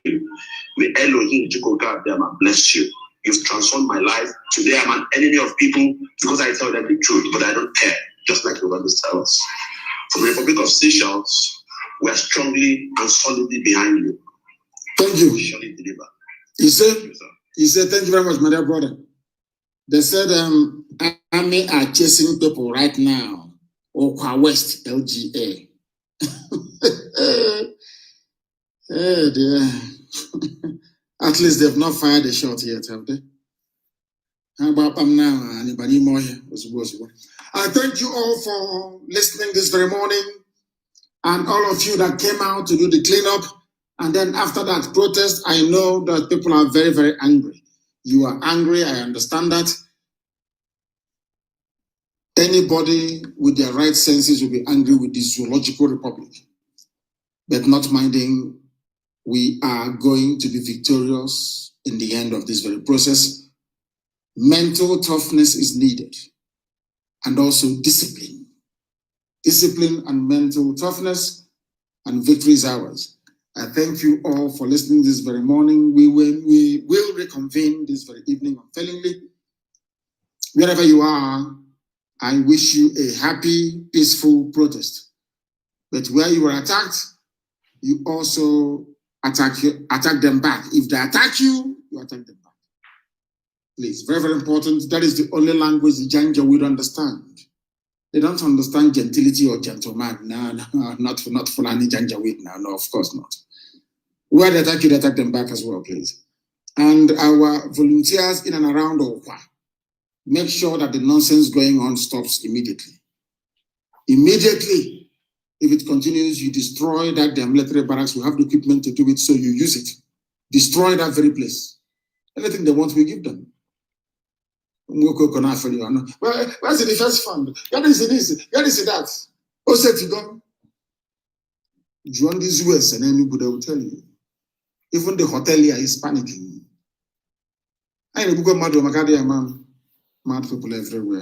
May Elohim, God, them and bless you. You've transformed my life. Today I'm an enemy of people because I tell them the truth, but I don't care, just like you understand us. From the Republic of Seychelles, we are strongly and solidly behind you. Thank you. Surely deliver. He said, thank you very much, my dear brother. They said, army are chasing people right now. Okwa West, LGA. Hey, dear. At least they've not fired a shot yet, have they? How about now? Anybody more here? I thank you all for listening this very morning, and all of you that came out to do the cleanup. And then after that protest, I know that people are very, very angry. You are angry, I understand that. Anybody with their right senses will be angry with this zoological republic. But not minding, we are going to be victorious in the end of this very process. Mental toughness is needed, and also discipline. Discipline and mental toughness, and victory is ours. I thank you all for listening this very morning. We will reconvene this very evening unfailingly. Wherever you are, I wish you a happy, peaceful protest. But where you were attacked, you also attack them back. If they attack you, you attack them back. Please, very, very important. That is the only language the Janjaweed understand. They don't understand gentility or gentleman. No, not Fulani Janjaweed. No, of course not. Where they attack you, they attack them back as well, please. And our volunteers in and around Okwa, make sure that the nonsense going on stops immediately. Immediately. If it continues, you destroy that their military barracks. We have the equipment to do it, so you use it. Destroy that very place. Anything they want, we give them. Well, where's the defense fund? What is this? What is that? Oh, said to go. Join these US and anybody will tell you. Even the hotelier is panicking. I know mad people everywhere.